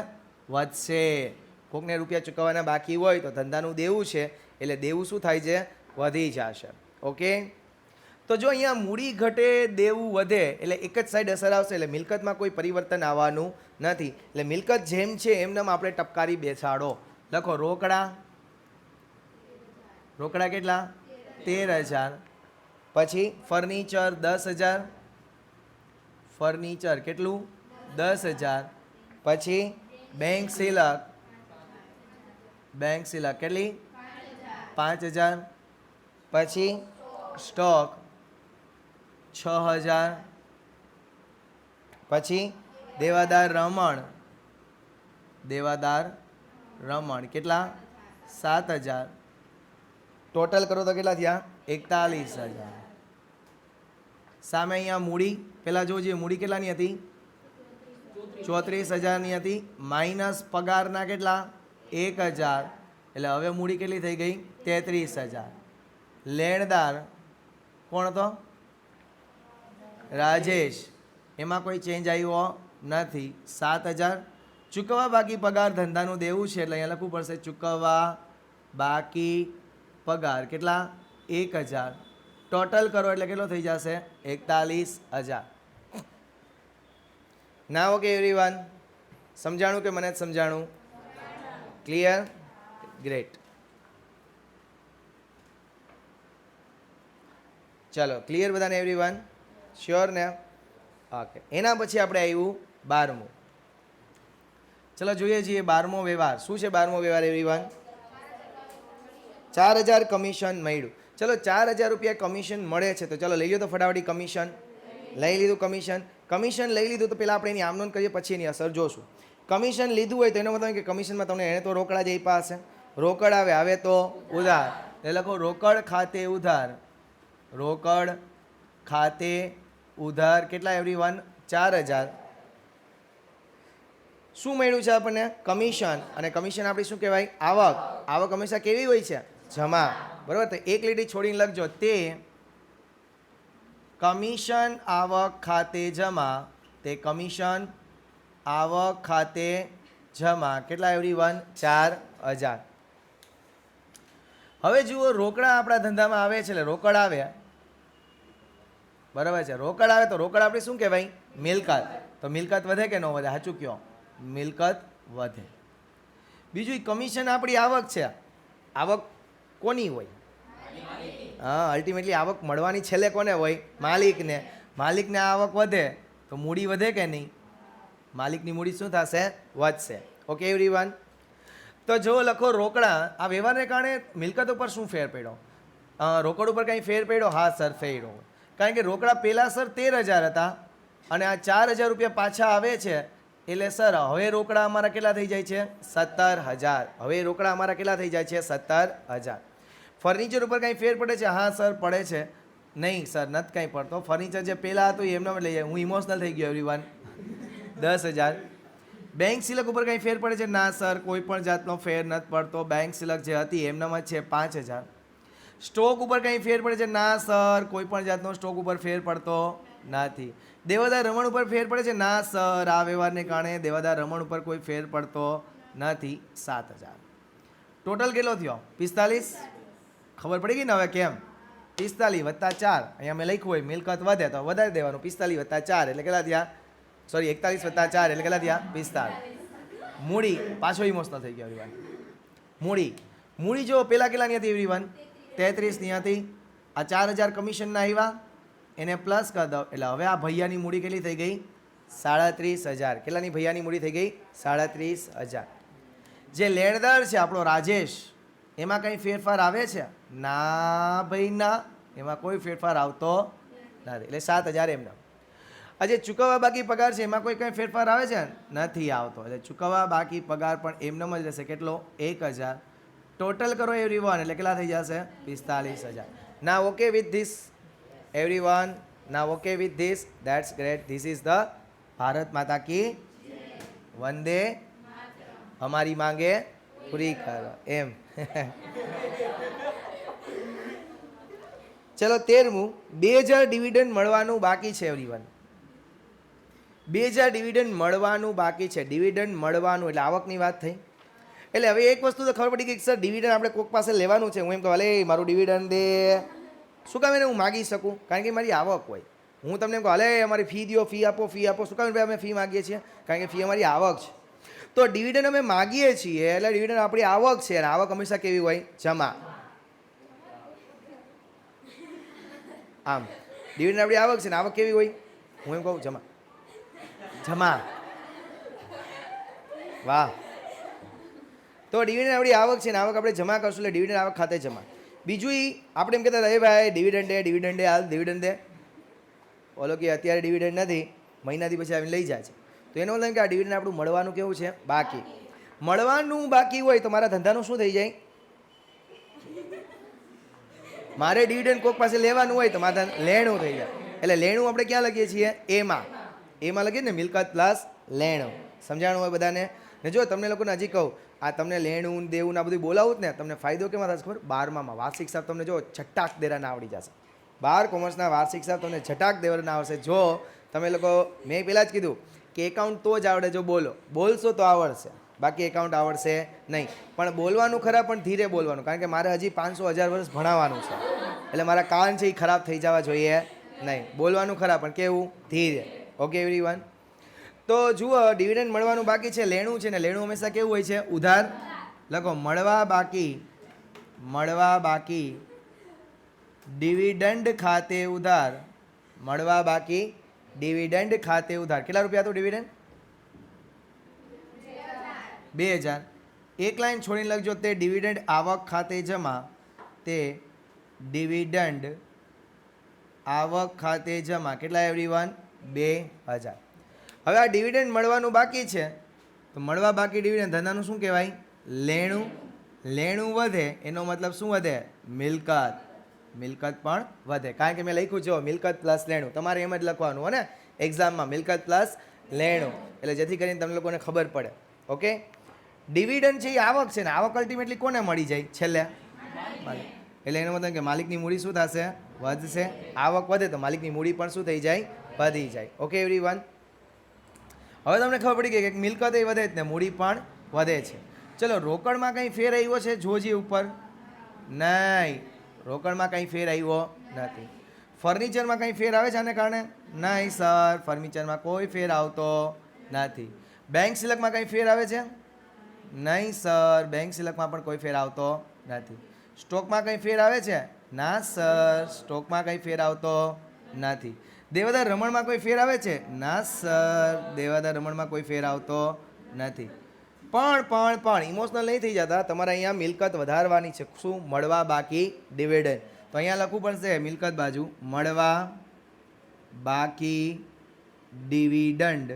વધશે. કોકને રૂપિયા ચૂકવવાના બાકી હોય તો ધંધાનું દેવું છે એટલે દેવું શું થાય છે? વધી જશે. ઓકે, તો જો અહીંયા મૂડી ઘટે, દેવું વધે એટલે એક જ સાઈડ અસર આવશે, એટલે મિલકતમાં કોઈ પરિવર્તન આવવાનું નથી. એટલે મિલકત જેમ છે એમનેમ આપણે ટપકારી બેસાડો. લખો રોકડા. રોકડા કેટલા? 13,000. પછી ફર્નિચર 10,000. ફર્નિચર કેટલું? 10,000. પછી બેંક સિલક. બેંક સિલક કેટલી? 5,000. પછી સ્ટોક 6,000. પછી દેવાદાર રમણ. દેવાદાર રમણ કેટલા? 7,000. ટોટલ કરો તો કેટલા થયા? 41,000. સામે અહીંયા મૂડી પહેલાં જોજે, મૂડી કેટલાની હતી? 34,000ની હતી. માઇનસ પગારના કેટલા? 1,000. એટલે હવે મૂડી કેટલી થઈ ગઈ? 33,000. લેણદાર કોણ હતો? રાજેશ. એમાં કોઈ ચેન્જ આવ્યો નથી. 7,000. ચૂકવવા બાકી પગાર ધંધાનું દેવું છે એટલે અહીંયા લખવું પડશે ચૂકવવા બાકી પગાર કેટલા? 1,000. ટોટલ કરો એટલે કેટલો થઈ જશે? 41,000. ના ઓકે એવરીવન? સમજાણું કે મને જ સમજાણું? ક્લિયર? ગ્રેટ. ચલો ક્લિયર બધાને એવરીવન? શ્યોર ને? ઓકે. એના પછી આપણે આવ્યું 12મું. ચલો જોઈએ છીએ 12મો વ્યવહાર. શું છે 12મો વ્યવહાર એવરીવન? 4,000 કમિશન મળ્યું. ચલો 4,000 રૂપિયા કમિશન મળે છે, તો ચલો લઈ લો તો ફટાફટી કમિશન. લઈ લીધું કમિશન. કમિશન લઈ લીધું તો પહેલાં આપણે એની આમનોંધ કરીએ, પછી એની અસર જોશું. કમિશન લીધું હોય તો એનો મતલબ કે કમિશનમાં તમને એને તો રોકડા જ આપ્યા હશે. રોકડ આવે તો ઉધાર, એટલે લખો રોકડ ખાતે ઉધાર. રોકડ ખાતે ઉધાર કેટલા એવરીવન? 4,000. શું મળ્યું છે આપણને? કમિશન. અને કમિશન આપણી શું કહેવાય? આવક. આવક હંમેશા કેવી હોય છે? જમા. બરાબર, તો એક લીટી છોડીને લખજો, તે કમિશન આવક ખાતે જમા. તે કમિશન આવક ખાતે જમા કેટલા એવરીવન? 4,000. હવે જુઓ, રોકડા આપણા ધંધામાં આવે છે, એટલે રોકડ આવે, બરાબર છે. રોકડ આવે તો રોકડ આપણે શું કહેવાય? મિલકત. તો મિલકત વધે કે ન વધે? સાચું કયો? મિલકત વધે. બીજું કમિશન આપણી આવક છે. આવક કોની હોય? હા, અલ્ટિમેટલી આવક મળવાની છેલ્લે કોને હોય? માલિકને. માલિકને આવક વધે તો મૂડી વધે કે નહીં? માલિકની મૂડી શું થશે? વધશે. ઓકે એવરીવન, તો જો લખો રોકડા. આ વ્યવહારને કારણે મિલકત ઉપર શું ફેર પડ્યો? રોકડ ઉપર કંઈ ફેર પડ્યો? હા સર, ફેરડો. કારણ કે રોકડા પહેલાં સર 13,000 હતા અને આ 4,000 રૂપિયા પાછા આવે છે, એટલે સર હવે રોકડા અમારા કેટલા થઈ જાય છે? 17,000. હવે રોકડા અમારા કેટલા થઈ જાય છે? 17,000. ફર્નિચર ઉપર કંઈ ફેર પડે છે? હા સર, પડે છે. નહીં સર, નથી કંઈ પડતો. ફર્નિચર જે પહેલાં હતું એમને લઈ જાય. હું ઇમોશનલ થઈ ગયો એવરીવન. 10,000. બેંક સિલક ઉપર કંઈ ફેર પડે છે? ના સર, કોઈ પણ જાતનો ફેર નથી પડતો. બેંક સિલક જે હતી એમનામાં જ છે 5,000. સ્ટોક ઉપર કંઈ ફેર પડે છે? ના સર, કોઈ પણ જાતનો સ્ટોક ઉપર ફેર પડતો નથી. દેવાદાર રમણ ઉપર ફેર પડે છે? ના સર, આ વ્યવહારને કારણે દેવાદાર રમણ ઉપર કોઈ ફેર પડતો નથી. 7,000. ટોટલ કેટલો થયો? 45. ખબર પડી ગઈ ને હવે કેમ? 45 + 4. અહીંયા મેં લખ્યું હોય મિલકત વધે તો વધારી દેવાનું. 45 + 4 એટલે કેટલા થયા? સોરી, 41 + 4 એટલે કેટલા થયા? 45. મૂડી, પાછો ઇમોશનલ થઈ ગયો એવરીવન. મૂડી જો પહેલાં કેટલાની હતી એવરીવન? 33ની હતી. આ 4,000 કમિશનના આવ્યા, એને પ્લસ કરી દો એટલે હવે આ ભૈયાની મૂડી કેટલી થઈ ગઈ? 37,000. કેટલાની ભૈયાની મૂડી થઈ ગઈ? 37,000. જે લેણદાર છે આપણો રાજેશ, એમાં કંઈ ફેરફાર આવે છે? ના ભાઈ ના, એમાં કોઈ ફેરફાર આવતો નથી, એટલે 7,000 એમને. આજે ચૂકવવા બાકી પગાર છે, એમાં કોઈ કંઈ ફેરફાર આવે છે? નથી આવતો, એટલે ચૂકવવા બાકી પગાર પણ એમનેમ જ રહેશે. કેટલો? 1,000. ટોટલ કરો એવરીવન એટલે કેટલા થઈ જશે? 45,000. ના ઓકે વિથ ધીસ એવરીવન? ના okay with this? That's great. This is the Bharat માતા કી વંદે અમારી માંગે પૂરી કરો એમ. ચલો 13મું, 2,000 ડિવિડન્ડ મળવાનું બાકી છે એવરીવન. 2,000 ડિવિડન્ડ મળવાનું બાકી છે. ડિવિડન્ડ મળવાનું એટલે આવકની વાત થઈ. એટલે હવે એક વસ્તુ તો ખબર પડી ગઈ કે સર ડિવિડન્ડ આપણે કોઈક પાસે લેવાનું છે. હું એમ કહું, અલે મારું ડિવિડન્ડ દે. શું કામ એને હું માગી શકું? કારણ કે મારી આવક હોય. હું તમને એમ કહું, અલે અમારી ફી દો, ફી આપો, ફી આપો. શું કામ ભાઈ અમે ફી માગીએ છીએ? કારણ કે ફી અમારી આવક છે. તો ડિવિડન્ડ અમે માગીએ છીએ એટલે ડિવિડન્ડ આપણી આવક છે, અને આવક હંમેશા કેવી હોય? જમા. આમ ડિવિડન્ડ આપણી આવક છે ને આવક કેવી હોય? હું એમ કહું જમા. જમા. વાહ. તો ડિવિડન્ડ આપણી આવક છે ને આવક આપણે જમા કરશું એટલે ડિવિડન્ડ આવક ખાતે જમા. બીજું આપણે એમ કહેતા હતા, ભાઈ ડિવિડન્ડ દે, ડિવિડન્ડ દે, હાલ ડિવિડન્ડ દે. ઓલો કે અત્યારે ડિવિડન્ડ નથી, મહિનાથી પછી આવીને લઈ જાય છે. તો એનો મતલબ કે આ ડિવિડન્ડ આપણું મળવાનું કેવું છે? બાકી. મળવાનું બાકી હોય તો મારા ધંધાનું શું થઈ જાય? મારે ડિવિડન્ડ કોઈક પાસે લેવાનું હોય તો મારા લેણું થઈ જાય. એટલે લેણું આપણે ક્યાં લખીએ છીએ? એમાં લખીએ ને, મિલકત પ્લસ લેણું. સમજાણું હોય બધાને? ને જો તમને લોકોને હજી કહું, આ તમને લેણું દેવું આ બધું બોલાવું જ ને, તમને ફાયદો કેમાં થશે ખબર? 12મામાં વાર્ષિક હિસાબ તમને જો છટાક દેરાના આવડી જશે. 12 કોમર્સના વાર્ષિક હિસાબ તમને છટાક દેવાના આવશે. જો તમે લોકો, મેં પહેલાં જ કીધું કે એકાઉન્ટ તો જ આવડે, જો બોલશો તો આવડશે, બાકી એકાઉન્ટ આવડશે નહીં. પણ બોલવાનું ખરા, પણ ધીરે બોલવાનું, કારણ કે મારે હજી 500,000 વર્ષ ભણાવવાનું છે. એટલે મારા કાન છે એ ખરાબ થઈ જવા જોઈએ નહીં. બોલવાનું ખરા પણ કેવું? ધીરે. Okay everyone? તો જુઓ, ડિવિડન્ડ મળવાનું બાકી છે, લેણું છે ને લેણું હંમેશા કેવું હોય છે? ઉધાર. લખો મળવા બાકી ડિવિડન્ડ ખાતે ઉધાર. મળવા બાકી ડિવિડન્ડ ખાતે ઉધાર. કેટલા રૂપિયા હતું ડિવિડન્ડ? 2,000. એક લાઈન છોડીને લખજો, તે ડિવિડન્ડ આવક ખાતે જમા. તે ડિવિડન્ડ આવક ખાતે જમા. કેટલા એવરીવન? 2000. હવે આ ડિવિડન્ડ મળવાનું બાકી છે, તો મળવા બાકી ડિવિડન્ડ ધંધાનું શું કહેવાય? લેણું. લેણું વધે એનો મતલબ શું વધે? મિલકત. મિલકત પણ વધે, કારણ કે મેં લખ્યું છે મિલકત પ્લસ લેણું. તમારે એમ જ લખવાનું હો ને એક્ઝામમાં, મિલકત પ્લસ લેણું, એટલે જેથી કરીને તમને લોકોને ખબર પડે. ઓકે, ડિવિડન્ડ છે એ આવક છે ને, આવક અલ્ટિમેટલી કોને મળી જાય? છેલ્લે માલિક. એટલે એનો મતલબ કે માલિકની મૂડી શું થશે? વધશે. આવક વધે તો માલિકની મૂડી પણ શું થઈ જાય? વધી જાય. ઓકે એવરીવન, હવે તમને ખબર પડી ગઈ કે મિલકત એ વધે જ ને મૂડી પણ વધે છે. ચલો, રોકડમાં કંઈ ફેર આવ્યો છે જોજી ઉપર? નહીં, રોકડમાં કંઈ ફેર આવ્યો નથી. ફર્નિચરમાં કંઈ ફેર આવે છે આને કારણે? નહીં સર, ફર્નિચરમાં કોઈ ફેર આવતો નથી. બેંક સિલકમાં કંઈ ફેર આવે છે? નહીં સર, બેંક સિલકમાં પણ કોઈ ફેર આવતો નથી. સ્ટોકમાં કંઈ ફેર આવે છે? ના સર, સ્ટોકમાં કંઈ ફેર આવતો નથી. દેવાદાર રમણમાં કોઈ ફેર આવે છે? ના સર, દેવાદાર રમણમાં કોઈ ફેર આવતો નથી. પણ ઇમોશનલ નહીં થઈ જતા, તમારે અહીંયા મિલકત વધારવાની છે. શું? મળવા બાકી ડિવિડન્ડ. તો અહીંયા લખવું પડશે મિલકત બાજુ મળવા બાકી ડિવિડન્ડ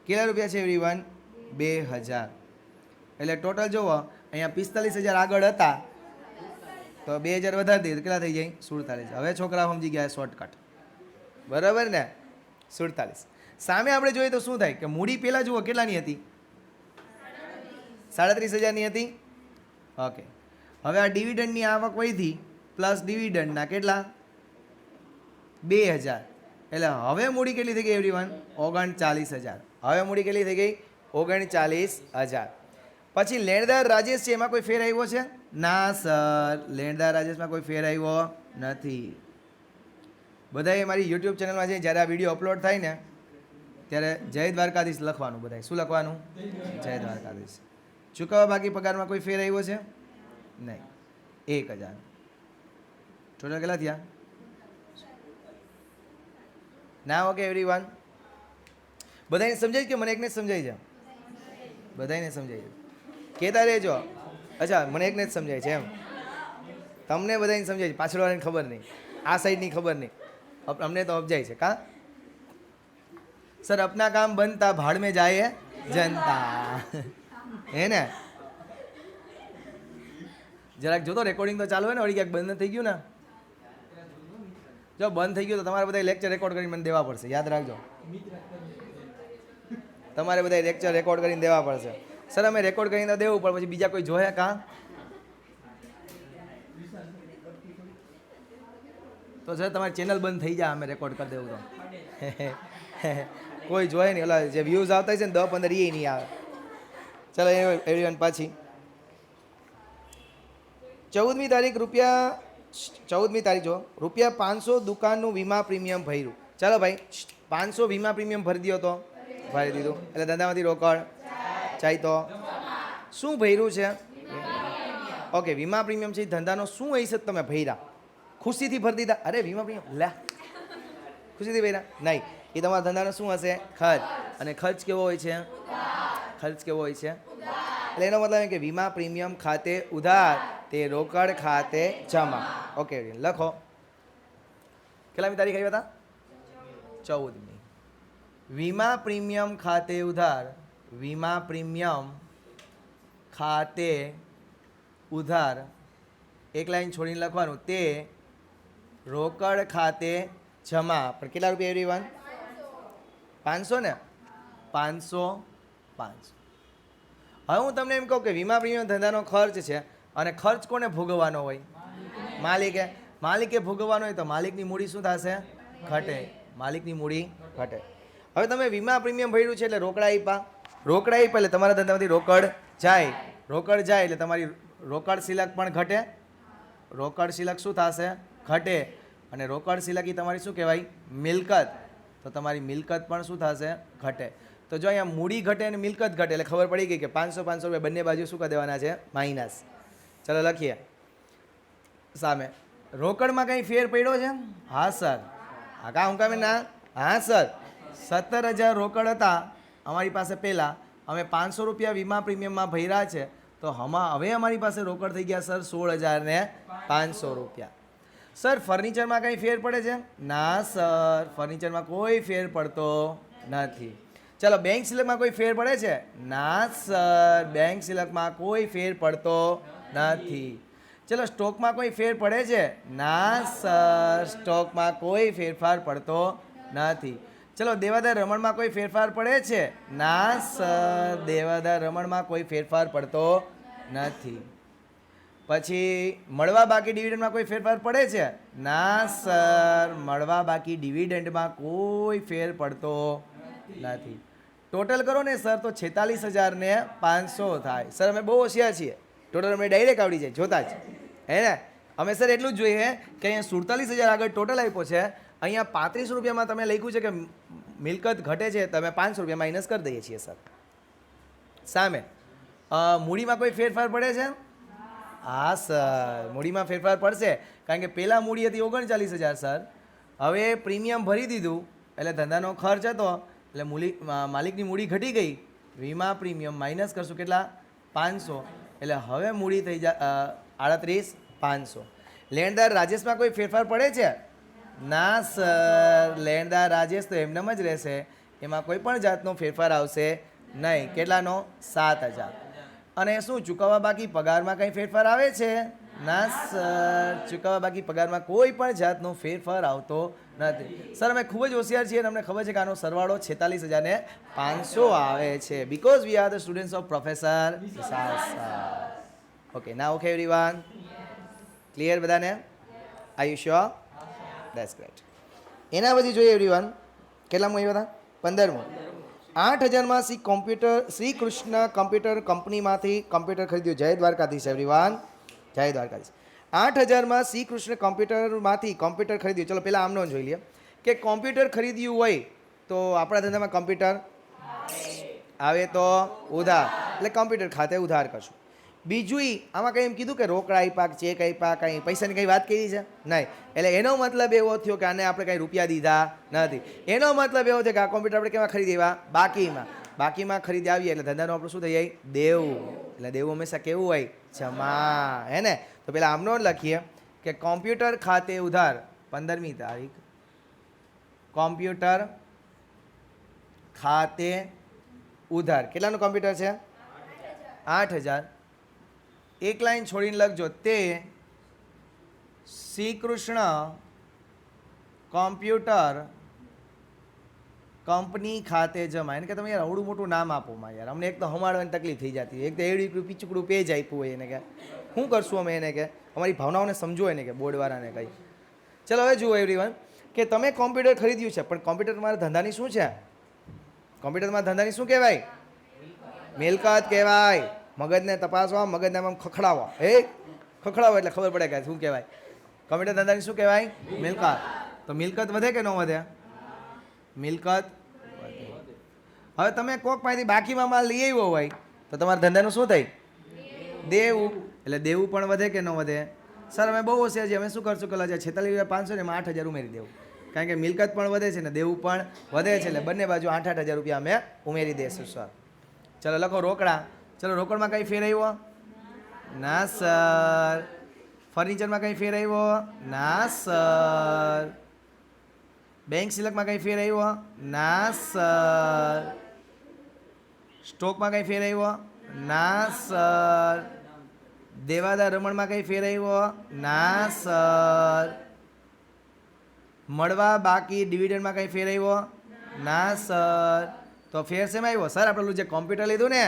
કેટલા રૂપિયા છે એવરીવન? 2000. એટલે ટોટલ જુઓ, અહીંયા 45,000 આગળ હતા તો 2000 વધારી દઈએ તો કેટલા થઈ જાય? 47. હવે છોકરા સમજી ગયા શોર્ટકટ, બરાબર ને? 47. સામે આપણે જોઈએ તો શું થાય કે મૂડી પહેલાં જુઓ કેટલાની હતી? 37,000ની હતી. ઓકે, હવે આ ડિવિડન્ડની આવક વધી પ્લસ ડિવિડન્ડના કેટલા? 2000. એટલે હવે મૂડી કેટલી થઈ ગઈ એવરીવન? 39,000. હવે મૂડી કેટલી થઈ ગઈ? 39,000. પછી લેણદાર રાજેશ છે, એમાં કોઈ ફેર આવ્યો છે? ના સર, લેણદાર રાજેશમાં કોઈ ફેર આવ્યો નથી. બધાએ મારી યુટ્યુબ ચેનલમાં છે જ્યારે આ વિડીયો અપલોડ થાય ને ત્યારે જય દ્વારકાધીશ લખવાનું. બધાએ શું લખવાનું? જય દ્વારકાધીશ. ચૂકવવા બાકી પગારમાં કોઈ ફેર આવ્યો છે? નહીં. 1,000. ટોટલ કેટલા થયા? ના ઓકે એવરીવન, બધાને સમજાય કે મને એકને જ સમજાય છે? બધાને સમજાય છે? કહેતા રહેજો. અચ્છા, મને એકને જ સમજાય છે એમ? તમને બધાને સમજાય છે, પાછળવાળાને ખબર નહીં, આ સાઈડની ખબર નહીં, અમને તો સમજાય છે. કા સર અપના કામ બનતા ભાડ में જાય જનતા, હે ને? જરાક જોતો રેકોર્ડિંગ તો ચાલુ હોય ને, વળી ક્યાંક બંધ થઈ ગયું ને? જો બંધ થઈ ગયું તો તમારે બધા લેક્ચર રેકોર્ડ કરીને મને દેવા પડશે, યાદ રાખજો. તમારે બધા લેક્ચર રેકોર્ડ કરીને દેવા પડશે. સર અમે રેકોર્ડ કરીને તો દેવું પણ પછી બીજા કોઈ જોયા કાં? તો સર તમારી ચેનલ બંધ થઈ જાય અમે રેકોર્ડ કરી દેવું તો. કોઈ જોયે નહીં, ઓલા જે વ્યૂઝ આવતા છે ને 10-15 એ નહીં આવે. ચાલો એવરીવન, પાછી 14મી તારીખ જો રૂપિયા 500 દુકાનનું વીમા પ્રીમિયમ ભર્યું. ચાલો ભાઈ, 500 વીમા પ્રીમિયમ ભરી દો તો ભરી દીધું, એટલે ધંધામાંથી રોકડ ચાઈ તો શું ભર્યું છે? ઓકે, વીમા પ્રીમિયમ છે ધંધાનો શું હશે? તમે ભર્યા ખુશીથી ભરી દીધા? અરે વીમા પ્રીમિયમ લે, ખુશીથી ભર્યા? નહીં, એ તમારા ધંધાનો શું હશે? ખર્ચ. અને ખર્ચ કેવો હોય છે? ખર્ચ કેવો હોય છે? એટલે એનો મતલબ કે વીમા પ્રીમિયમ ખાતે ઉધાર, તે રોકડ ખાતે જમા. ઓકે, લખો. કેટલામી તારીખ આવ્યા હતા? 14મી. વીમા પ્રીમિયમ ખાતે ઉધાર, વીમા પ્રીમિયમ ખાતે ઉધાર, એક લાઈન છોડીને લખવાનું, તે રોકડ ખાતે જમા. પણ કેટલા રૂપિયા એવરીવન? 500 ને? 500. હવે હું તમને એમ કહું કે વીમા પ્રીમિયમ ધંધાનો ખર્ચ છે, અને ખર્ચ કોને ભોગવવાનો હોય? માલિકે ભોગવવાનો હોય તો માલિકની મૂડી શું થશે? ઘટે. માલિકની મૂડી ઘટે. હવે તમે વીમા પ્રીમિયમ ભર્યું છે એટલે રોકડા આપ્યા એટલે તમારા ધંધામાંથી રોકડ જાય. રોકડ જાય એટલે તમારી રોકડ સિલક પણ ઘટે. રોકડ સિલક શું થશે? ઘટે. અને રોકડ સિલક એ તમારી શું કહેવાય? મિલકત. તો તમારી મિલકત પણ શું થશે? ઘટે. તો જો અહીંયા મૂડી ઘટે અને મિલકત ઘટે એટલે ખબર પડી ગઈ કે 500 રૂપિયા બંને બાજુ શું કરી દેવાના છે? માઇનસ. ચલો લખીએ સામે. રોકડમાં કંઈ ફેર પડ્યો છે? હા સર. હા કા હું કામે ના? હા સર, 17,000 રોકડ હતા અમારી પાસે પહેલાં, અમે 500 રૂપિયા વીમા પ્રીમિયમમાં ભર્યા છે, તો તો હવે અમારી પાસે રોકડ થઈ ગયા સર 16,500 રૂપિયા. સર ફર્નિચરમાં કંઈ ફેર પડે છે? ના સર, ફર્નિચરમાં કોઈ ફેર પડતો નથી. ચલો બેંક સિલકમાં કોઈ ફેર પડે છે? ના સર, બેંક સિલકમાં કોઈ ફેર પડતો નથી. ચલો સ્ટોકમાં કોઈ ફેર પડે છે? ના સર, સ્ટોકમાં કોઈ ફેરફાર પડતો નથી. ચલો દેવાદાર રમણમાં કોઈ ફેરફાર પડે છે? ના સર, દેવાદાર રમણમાં કોઈ ફેરફાર પડતો નથી. પછી મળવા બાકી ડિવિડન્ડમાં કોઈ ફેરફાર પડે છે? ના સર, મળવા બાકી ડિવિડન્ડમાં કોઈ ફેર પડતો નથી. ટોટલ કરો ને સર તો 46,500 થાય. સર અમે બહુ હોશિયાર છીએ, ટોટલ અમને ડાયરેક્ટ આવડી જાય જોતા જ, હે ને? અમે સર એટલું જ જોઈએ કે અહીંયા 47,000 આગળ ટોટલ આપ્યો છે, અહીંયા 35 રૂપિયામાં તમે લખ્યું છે કે મિલકત ઘટે છે, તમે 500 રૂપિયા માઇનસ કરી દઈએ છીએ સર. સામે મૂડીમાં કોઈ ફેરફાર પડે છે? હા સર, મૂડીમાં ફેરફાર પડશે, કારણ કે પહેલાં મૂડી હતી 39,000 સર, હવે પ્રીમિયમ ભરી દીધું એટલે ધંધાનો ખર્ચ હતો એટલે માલિકની મૂડી ઘટી ગઈ, વીમા પ્રીમિયમ માઇનસ કરશું કેટલા? 500, એટલે હવે મૂડી થઈ જાય 38,500. લેણદાર રાજેશમાં કોઈ ફેરફાર પડે છે? ના સર, લેણદાર રાજેશ તો એમનેમ જ રહેશે, એમાં કોઈ પણ જાતનો ફેરફાર આવશે નહીં. કેટલાનો? 7,000. અને શું ચૂકવવા બાકી પગારમાં કંઈ ફેરફાર આવે છે? ના સર, ચૂકવવા બાકી પગારમાં કોઈ પણ જાતનો ફેરફાર આવતો નથી. સર અમે ખૂબ જ હોશિયાર છીએ અને અમને ખબર છે કે આનો સરવાળો 46,500 આવે છે, because we are the students of professor Vishal sir. Okay, now okay everyone, clear બધાને? Are you sure? That's great. એના પછી જોઈએ એવરીવન, કેટલામું આવ્યા હતા? 15મું. 8,000માં શ્રી કૃષ્ણ કમ્પ્યુટર કંપનીમાંથી કમ્પ્યુટર ખરીદ્યું. જય દ્વારકાધીશ એવરીવન, જય દ્વારકાધીશ. 8,000માં શ્રી કૃષ્ણ કમ્પ્યુટરમાંથી કમ્પ્યુટર ખરીદ્યું. ચલો પહેલાં આમનો જોઈ લઈએ કે કોમ્પ્યુટર ખરીદ્યું હોય તો આપણા ધંધામાં કમ્પ્યુટર આવે તો ઉધાર, એટલે કમ્પ્યુટર ખાતે ઉધાર કરશું. બીજું આમાં કંઈ એમ કીધું કે રોકડા આપ્યા, ચેક આપ્યા, કંઈ પૈસાની કંઈ વાત કરી છે? નહીં. એટલે એનો મતલબ એવો થયો કે આને આપણે કંઈ રૂપિયા દીધા નથી. એનો મતલબ એવો છે કે આ કોમ્પ્યુટર આપણે કેવા ખરીદી આવ્યા? બાકીમાં. બાકીમાં ખરીદી આવીએ એટલે ધંધાનો આપણું શું થઈ જાય? દેવું. એટલે દેવું હંમેશા કેવું હોય? જમા, હે ને? તો પેલા આમનો લખીએ કે કોમ્પ્યુટર ખાતે ઉધાર 15મી તારીખ, કોમ્પ્યુટર ખાતે ઉધાર. કેટલાનું કોમ્પ્યુટર છે? 8,000. એક લાઈન છોડીને લખજો, તે શ્રી કૃષ્ણ કોમ્પ્યુટર કંપની ખાતે જમા. એને કે તમે યાર અવડું મોટું નામ આપો માં યાર, અમને એક તો હમાડવાની તકલીફ થઈ જતી હોય, એક તો એવડી પીચુકડું પેજ આપ્યું હોય એને કે શું કરશું અમે, એને કે અમારી ભાવનાઓને સમજો એને કે બોર્ડવાળાને કંઈ. ચલો હવે જુઓ એવરીવન કે તમે કોમ્પ્યુટર ખરીદ્યું છે, પણ કોમ્પ્યુટર તમારા ધંધાની શું છે? કોમ્પ્યુટરમાં ધંધાની શું કહેવાય? મિલકત કહેવાય. મગજને તપાસવા, મગજને આમ ખખડાવવા, ખખડાવો એટલે ખબર પડે કે શું કહેવાય. કોમ્પ્યુટર ધંધાની શું કહેવાય? મિલકત. તો મિલકત વધે કે ન વધે? મિલકત. હવે તમે કોક પાસેથી બાકીમાં માલ લઈ આવ્યો હોય તો તમારા ધંધાનું શું થાય? દેવું. એટલે દેવું પણ વધે કે ન વધે? સર અમે બહુ હોશિયાર છીએ, અમે શું કરશું કે 46,500 ને એમાં 8,000 ઉમેરી દેવું, કારણ કે મિલકત પણ વધે છે ને દેવું પણ વધે છે, એટલે બંને બાજુ 8,000 રૂપિયા અમે ઉમેરી દઈશું સર. ચલો લખો રોકડા. ચલો રોકડમાં કંઈ ફેર આવ્યો? ના સર. ફર્નિચરમાં કંઈ ફેર આવ્યો? ના સર. બેંક સિલકમાં કંઈ ફેર આવ્યો? ના સર. સ્ટોકમાં કંઈ ફેર આવ્યો? ના સર. દેવાદાર રમણમાં કંઈ ફેર આવ્યો? ના સર. મળવા બાકી ડિવિડન્ડમાં કંઈ ફેર આવ્યો? ના સર. તો ફેર શેમાં આવ્યો? સર આપણે જે કોમ્પ્યુટર લીધું ને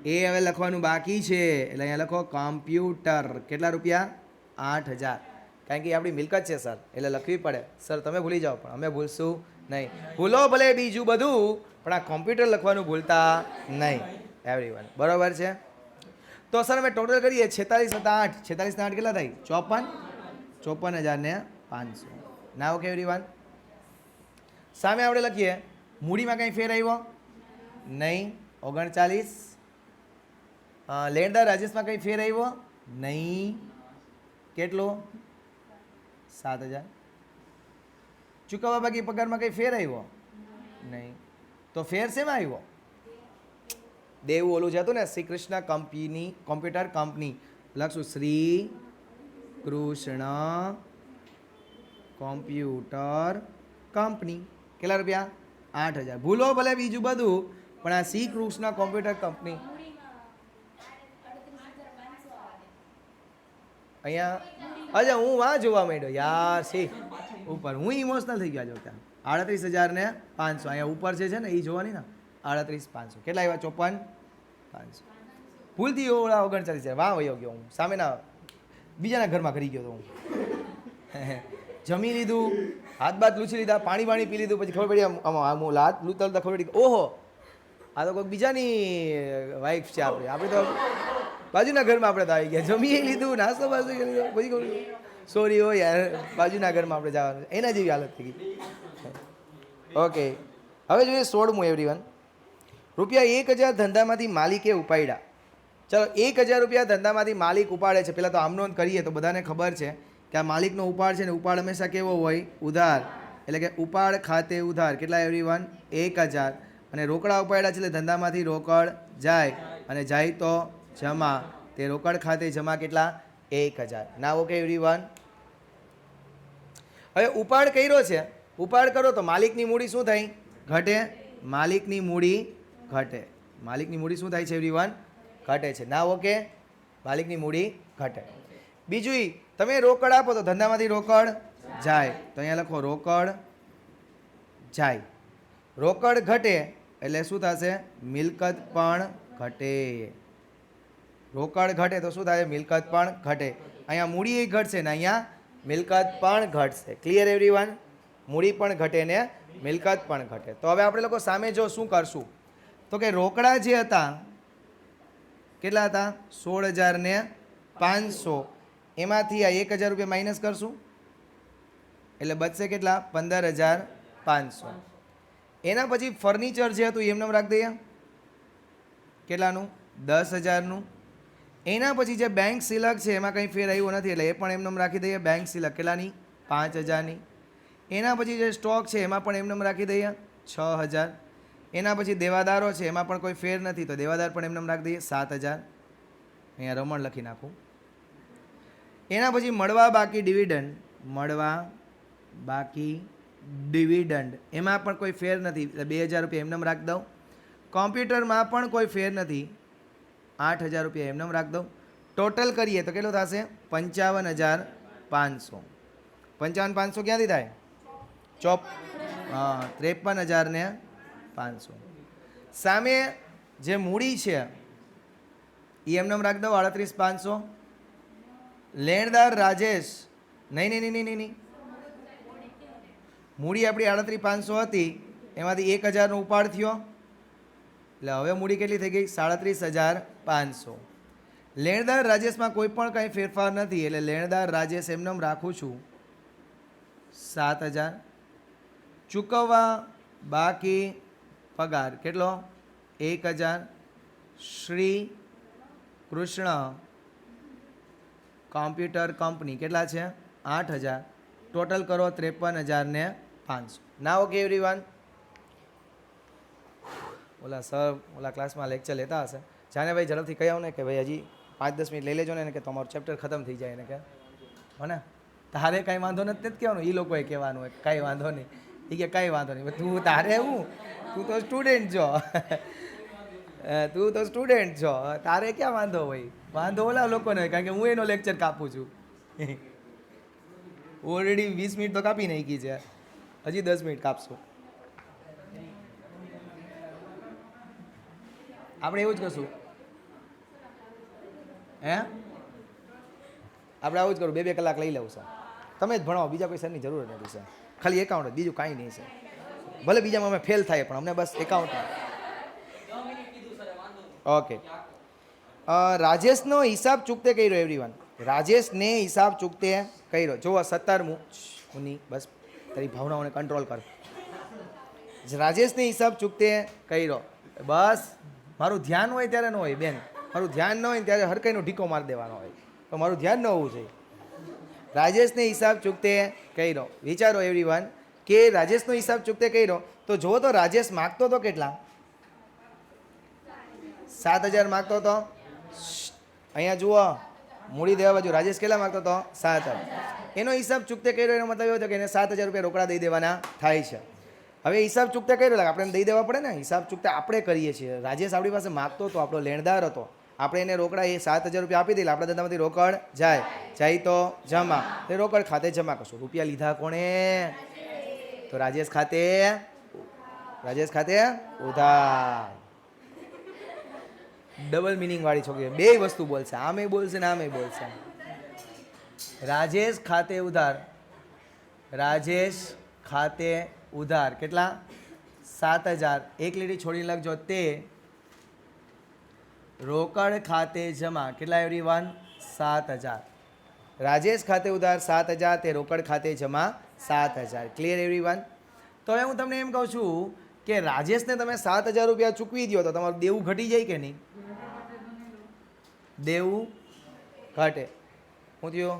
એ હવે લખવાનું બાકી છે, એટલે અહીંયા લખો કોમ્પ્યુટર. કેટલા રૂપિયા? 8,000. કારણ કે આપણી મિલકત છે સર, એટલે લખવી પડે. સર તમે ભૂલી જાઓ પણ અમે ભૂલશું નહીં. ભૂલો ભલે બીજું બધું, પણ આ કોમ્પ્યુટર લખવાનું ભૂલતા નહીં એવરીવન. બરાબર છે? તો સર અમે ટોટલ કરીએ 46 + 8. 46 ને 8 કેટલા થાય? 54,500. ના ઓકે એવરીવન. સામે આપણે લખીએ મૂડીમાં કંઈ ફેર આવ્યો નહીં, 39. લેણદાર રાજેશમાં કંઈ ફેર આવ્યો નહીં, કેટલો? 7,000. ચૂકવવા બાકી પગારમાં કંઈ ફેર આવ્યો નહીં, તો ફેર શેમાં આવ્યો? દેવું ઓલું જ હતું ને, Shri Krishna company computer company, લખશું શ્રી કૃષ્ણ કોમ્પ્યુટર કંપની. કેટલા રૂપિયા? 8,000. ભૂલો ભલે બીજું બધું, પણ આ શ્રી કૃષ્ણ કોમ્પ્યુટર કંપની અહીંયા. અચ્છા, હું વાં જોવા માંડ્યો યાર. સી ઉપર હું ઇમોશનલ થઈ ગયા. જો ત્યાં 38,500 અહીંયા ઉપર જે છે ને એ જોવાની ને. 38,500 કેટલા આવ્યા? 54,500. ભૂલથી ઓળા 39,000 વાં વયો ગયો હું. સામેના બીજાના ઘરમાં કરી ગયો તો હું. જમી લીધું, હાથ બાથ લૂછી લીધા, પાણી પાણી પી લીધું, પછી ખબર પડી આમ હાથ લૂતા લૂતા ખબર પડી ઓહો આ તો કોઈક બીજાની વાઈફ છે. આપણે તો બાજુના ઘરમાં આપણે તો આવી ગયા, જમી લીધું, નાસ્તો બાસ્તો કરી લીધો, પછી ખબર સોરી હો યાર, બાજુના ઘરમાં આપણે જવાનું, એના જેવી હાલત થઈ ગઈ. ઓકે, હવે જોઈએ 16મું એવરીવન. ₹1,000 ધંધામાંથી માલિકે ઉપાડ્યા. ચલો, 1,000 રૂપિયા ધંધામાંથી માલિક ઉપાડે છે. પહેલાં તો આમ નોંધ કરીએ તો બધાને ખબર છે કે આ માલિકનો ઉપાડ છે ને, ઉપાડ હંમેશા કેવો હોય? ઉધાર. એટલે કે ઉપાડ ખાતે ઉધાર. કેટલા એવરીવન? 1,000. અને રોકડા ઉપાડ્યા છે એટલે ધંધામાંથી રોકડ જાય, અને જાય તો જમા. તે રોકડ ખાતે જમા કેટલા? 1,000. ના ઓકે એવરીવન. હવે ઉપાડ કર્યો છે, ઉપાડ કરો તો માલિકની મૂડી શું થઈ? ઘટે. માલિકની મૂડી ઘટે. માલિકની મૂડી શું થાય છે એવરીવન? ઘટે છે. ના ઓકે, માલિકની મૂડી ઘટે. બીજું, તમે રોકડ આપો તો ધંધામાંથી રોકડ જાય, તો અહીંયા લખો રોકડ જાય. રોકડ ઘટે એટલે શું થશે? મિલકત પણ ઘટે. રોકડ ઘટે તો શું થાય? મિલકત પણ ઘટે. અહીંયા મૂડી ઘટશે ને અહીંયા મિલકત પણ ઘટશે. Clear everyone? મૂડી પણ ઘટે ને મિલકત પણ ઘટે. તો હવે આપણે લોકો સામે જો શું કરશું તો કે રોકડા જે હતા કેટલા હતા? 16,500. એમાંથી આ 1,000 રૂપિયા માઇનસ કરશું એટલે બચશે કેટલા? 15,500. એના પછી ફર્નિચર જે હતું એમને રાખી દઈએ. કેટલાનું? 10,000નું. એના પછી જે બેંક સિલક છે એમાં કંઈ ફેર આવ્યો નથી એટલે એ પણ એમને રાખી દઈએ. બેંક સિલક કેટલાની? 5,000ની. એના પછી જે સ્ટોક છે એમાં પણ એમને રાખી દઈએ 6,000. એના પછી દેવાદારો છે એમાં પણ કોઈ ફેર નથી તો દેવાદાર પણ એમને રાખી દઈએ 7,000. અહીંયા રમણ લખી નાખું. એના પછી મળવા બાકી ડિવિડન્ડ, મળવા બાકી ડિવિડન્ડ એમાં પણ કોઈ ફેર નથી એટલે 2,000 રૂપિયા એમને રાખી દઉં. કોમ્પ્યુટરમાં પણ કોઈ ફેર નથી, 8,000 રૂપિયા એમને રાખી દઉં. ટોટલ કરીએ તો કેટલું થશે? 55,500. 55,500 ક્યાંથી થાય? 53,500. સામે જે મૂડી છે એ એમને રાખી દઉં 38,500. લેણદાર રાજેશ, નહીં નહીં નહીં નહીં નહીં, મૂડી આપણી 38,500 હતી, એમાંથી 1,000નો ઉપાડ થયો એટલે હવે મૂડી કેટલી થઈ ગઈ? 37,500. લેણદાર રાજેશમાં કોઈ પણ કંઈ ફેરફાર નથી એટલે લેણદાર રાજેશ એમને રાખું છું 7,000. ચૂકવવા બાકી પગાર કેટલો? 1,000. શ્રી કૃષ્ણ કોમ્પ્યુટર કંપની કેટલા છે? 8,000. ટોટલ કરો 53,500. ના ઓકે એવરીવન? ઓલા સર ઓલા ક્લાસમાં લેક્ચર લેતા હશે, જાને ભાઈ ઝડપથી કહી આવો ને કે ભાઈ હજી 5-10 મિનિટ લઈ લેજો ને કે તમારું ચેપ્ટર ખતમ થઈ જાય ને કે હને તારે કાંઈ વાંધો નથી જ કહેવાનું, એ લોકોએ કહેવાનું હોય કાંઈ વાંધો નહીં. એ કે કાંઈ વાંધો નહીં, તું તારે હું, તું તો સ્ટુડન્ટ છો તું તો સ્ટુડન્ટ છો, તારે ક્યાં વાંધો હોય? વાંધો ઓલા લોકોને હોય, કારણ કે હું એનો લેક્ચર કાપું છું. ઓલરેડી 20 મિનિટ તો કાપી નાખી છે, હજી 10 મિનિટ કાપશું. આપણે એવું જ કરશું હે, આપણે આવું જ કરું, 2-2 કલાક લઈ લઉં સર, તમે જ ભણાવો, બીજા કોઈ સરની જરૂર નથી સર, ખાલી એકાઉન્ટ જ, બીજું કાંઈ નહીં સર. ભલે બીજામાં અમે ફેલ થાય પણ અમને બસ એકાઉન્ટ. ઓકે, રાજેશનો હિસાબ ચૂકતે કર્યો એવરીવન, રાજેશને હિસાબ ચૂકતે કર્યો. જુઓ 17મું, બસ તારી ભાવનાઓને કંટ્રોલ કર. રાજેશને હિસાબ ચૂકતે કર્યો, બસ મારું ધ્યાન હોય ત્યારે ન હોય બેન, મારું ધ્યાન ન હોય ત્યારે હરકાઈનો ઢીકો મારી દેવાનો હોય, તો મારું ધ્યાન ન હોવું જોઈએ. રાજેશને હિસાબ ચૂકતે કર્યો. વિચારો એવરીવન કે રાજેશનો હિસાબ ચૂકતે કર્યો તો જુઓ તો રાજેશ માગતો તો કેટલા? 7,000 માગતો હતો. અહીંયા જુઓ, મૂડી દેવા બાજુ રાજેશ કેટલા માગતો હતો? 7,000. એનો હિસાબ ચૂકતે કર્યો, એનો મતલબ એવો થયો કે એને 7,000 રૂપિયા રોકડા દઈ દેવાના થાય છે. હવે હિસાબ ચૂકતે કર્યો, આપણે દઈ દેવા પડે ને. હિસાબ ચૂકતે આપણે કરીએ છીએ. રાજેશ આપણી પાસે માગતો હતો, આપણો લેણદાર હતો, આપણે એને રોકડા એ 7,000 રૂપિયા આપી દઈએ. આપણા ધંધામાંથી રોકડ જાય તો જમા, એ રોકડ ખાતે જમા કરશું. રૂપિયા લીધા કોણે? તો રાજેશ ખાતે ઉધાર. ડબલ મિનિંગ વાળી છોકરી, બે વસ્તુ બોલશે, આમે બોલશે ને આમે બોલશે. રાજેશ ખાતે ઉધાર, રાજેશ ખાતે ઉધાર કેટલા? 7,000. એક લીટી છોડીને લખજો. તે રોકડ ખાતે જમા કેટલા એવરીવન? 7,000. રાજેશ ખાતે ઉધાર 7,000, તે રોકડ ખાતે જમા 7,000. Clear everyone? તો હવે હું તમને એમ કહું છું કે રાજેશને તમે 7,000 રૂપિયા ચૂકવી દો તો તમારું દેવું ઘટી જાય કે નહીં? દેવું ઘટે. શું થયું?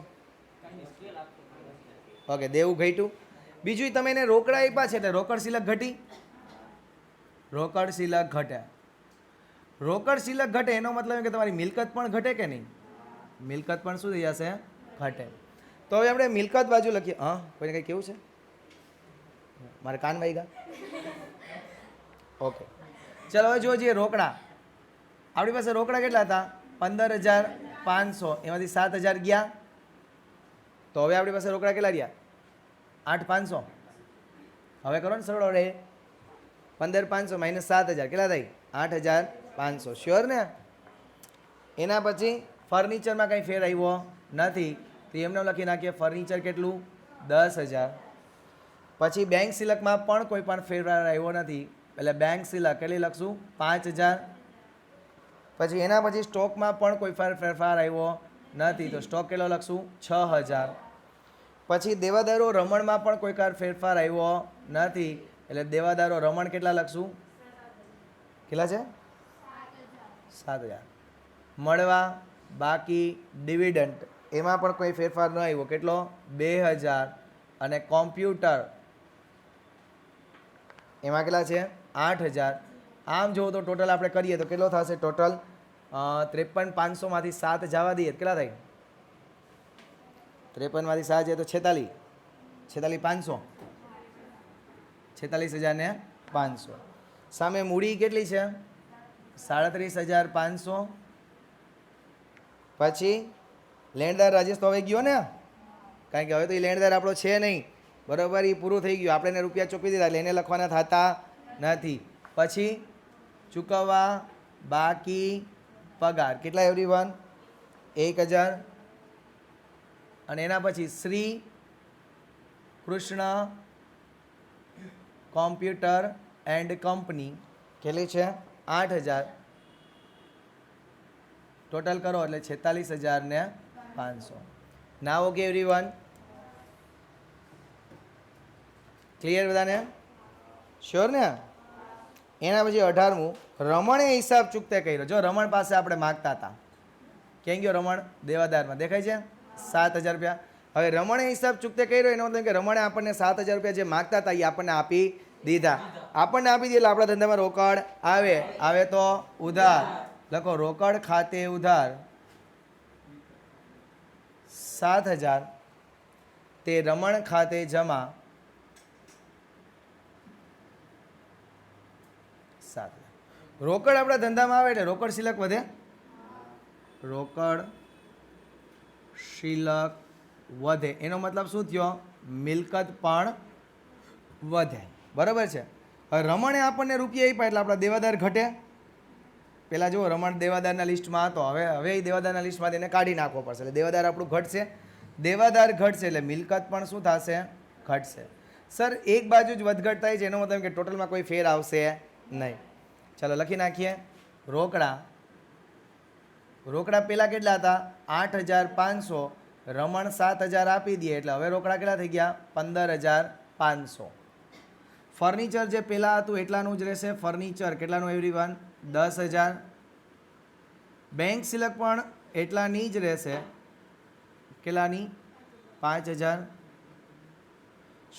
ઓકે, દેવું ઘટ્યું. બીજું તમે એને રોકડા આપ્યા છે એટલે રોકડ શિલક ઘટી. રોકડ શિલક ઘટે. રોકડ શિલક ઘટે એનો મતલબ કે તમારી મિલકત પણ ઘટે કે નહીં? મિલકત પણ શું થઈ જશે? ઘટે. તો હવે આપણે મિલકત બાજુ લખીએ. હા, કોઈને કંઈ કેવું છે? મારે કાન વાગ્યા. ઓકે, ચાલો હવે જોઈએ રોકડા. આપણી પાસે રોકડા કેટલા હતા? 15,500. એમાંથી 7,000 ગયા. તો હવે આપણી પાસે રોકડા કેટલા રહ્યા? 8,500. હવે કરો ને સરળ રહે. 15,500 માઇનસ 7,000 કેટલા થાય? 8,500. શ્યોર ને? એના પછી ફર્નિચરમાં કંઈ ફેર આવ્યો નથી, તો એમને લખી નાખીએ ફર્નિચર કેટલું? 10,000. પછી બેંક સિલકમાં પણ કોઈ પણ ફેરફાર આવ્યો નથી એટલે બેંક સિલક કેટલી લખશું? 5,000. પછી એના પછી સ્ટોકમાં પણ કોઈ ફેરફાર આવ્યો નથી તો સ્ટોક કેટલો લખશું? 6,000. પછી દેવાદારો રમણમાં પણ કોઈ ફેરફાર આવ્યો નથી એટલે દેવાદારો રમણ કેટલા લખશું? કેટલા છે? 7,000. મળવા બાકી ડિવિડન્ડ એમાં પણ કોઈ ફેરફાર ન આવ્યો, કેટલો? 2,000. અને કોમ્પ્યુટર એમાં કેટલા છે? 8,000. આમ જુઓ તો ટોટલ આપણે કરીએ તો કેટલો થશે? ટોટલ 53,500 માંથી 7 જવા દઈએ કેટલા થાય? 53 માંથી 7 જાય તો 46,500. 46,500. સામે મૂડી કેટલી છે? 37,500. પછી લેણદાર રાજેશ તો હવે ગયો ને, કારણ કે હવે તો એ લેણદાર આપણો છે નહીં, બરાબર? એ પૂરું થઈ ગયું. આપણે એને રૂપિયા ચૂકવી દીધા એટલે એને લખવાના થતા નથી. પછી ચૂકવવા બાકી પગાર કેટલા એવરીવન? 1,000. અને એના પછી Shri Krishna computer and company કેટલી છે? 8,000. ટોટલ કરો એટલે 46,500. નાવ ઓકે એવરીવન? ક્લિયર બધાને? શ્યોર ને? એના પછી 18મું રમણે હિસાબ ચૂકતે કર્યો. જો રમણ પાસે આપણે માગતા હતા, ક્યાં ગયો રમણ? દેવાદારમાં દેખાય છે 7,000 રૂપિયા. હવે રમણે હિસાબ ચૂકતે કર્યો એનો મતલબ કે રમણે આપણને 7,000 રૂપિયા જે માગતા હતા એ આપણને આપી દીધા. આપણને આપી દીધા એટલે આપણા ધંધામાં રોકડ આવે તો ઉધાર લખો. રોકડ ખાતે ઉધાર 7,000, તે રમણ ખાતે જમા 7,000. રોકડ આપણા ધંધામાં આવે એટલે રોકડ શિલક વધે. રોકડ શિલક વધે એનો મતલબ શું થયો? મિલકત પણ વધે. બરાબર છે? હવે રમણે આપણને રૂપિયા આપ્યા એટલે આપણા દેવાદાર ઘટે. પહેલાં જુઓ, રમણ દેવાદારના લિસ્ટમાં હતો, હવે એ દેવાદારના લિસ્ટમાંથી એને કાઢી નાખવો પડશે એટલે દેવાદાર આપણું ઘટશે. દેવાદાર ઘટશે એટલે મિલકત પણ શું થશે? ઘટશે. સર એક બાજુ જ વધઘટ થાય છે એનો મતલબ કે ટોટલમાં કોઈ ફેર આવશે નહીં. ચાલો લખી નાખીએ. રોકડા પહેલાં કેટલા હતા? 8,500. રમણ 7,000 આપી દઈએ એટલે હવે રોકડા કેટલા થઈ ગયા? 15,500. ફર્નિચર જે પહેલાં હતું એટલાનું જ રહેશે. ફર્નિચર કેટલાનું એવરીવન? 10,000. બેંક સિલક પણ એટલાની જ રહેશે. કેટલાની? 5,000.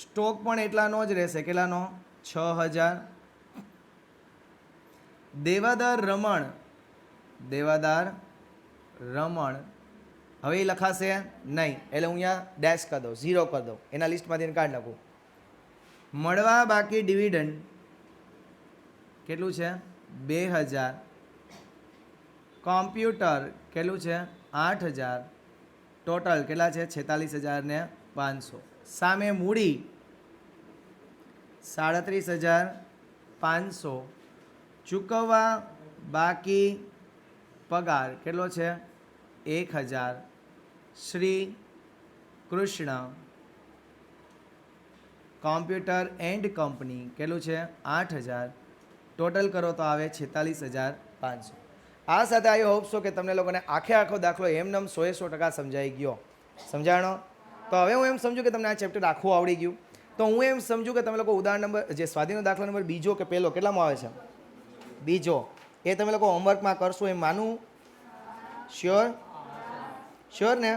સ્ટોક પણ એટલાનો જ રહેશે. કેટલાનો? 6,000. દેવાદાર રમણ દેવાદાર રમણ. હવે એ લખાશે નહીં, એટલે હું અહીંયા ડેશ કરી દઉં, 0 કરી દઉં, એના લિસ્ટમાંથી કાઢી નાખું. મળવા બાકી ડિવિડન્ડ કેટલું છે? 2000. કોમ્પ્યુટર કેટલું છે? 8000. ટોટલ કેટલા છે? 46,500. સામે મૂડી 37,500. ચૂકવવા બાકી પગાર કેટલો છે? 1000. Shri Krishna computer and company કેટલું છે? 8000. ટોટલ કરો તો આવે 46,500. આ સાથે આઈ હોપ સો કે તમને લોકોને આખો દાખલો એમનેમ 100% સમજાઈ ગયો. સમજાણો? તો હવે હું એમ સમજુ કે તમને આ ચેપ્ટર આખું આવડી ગયું. તો હું એમ સમજુ કે તમે લોકો ઉદાહરણ નંબર જે સ્વાધીનનો દાખલો નંબર બીજો કે પહેલો કેટલામાં આવે છે? બીજો. એ તમે લોકો હોમવર્કમાં કરશો એમ માનું? શ્યોર ને?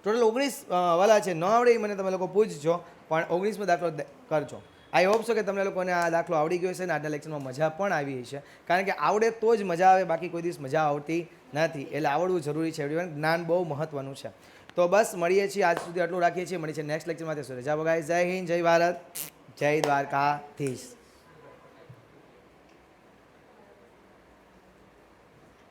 ટોટલ 19 વાલા છે. ન આવડે એ મને તમે લોકો પૂછજો, પણ 19મો દાખલો કરજો. આઈ હોપ છો કે તમને લોકોને આ દાખલો આવડી ગયો છે ને આજના લેક્ચરમાં મજા પણ આવી છે. કારણ કે આવડે તો જ મજા આવે, બાકી કોઈ દિવસ મજા આવતી નથી. એટલે આવડવું જરૂરી છે. એવરીવન જ્ઞાન બહુ મહત્વનું છે. તો બસ મળીએ છીએ, આજ સુધી આટલું રાખીએ છીએ. મળીએ છીએ નેક્સ્ટ લેક્ચરમાં. ત્યાં સુધી રજા બગાય. જય હિન્દ, જય ભારત, જય દ્વારકાધીશ.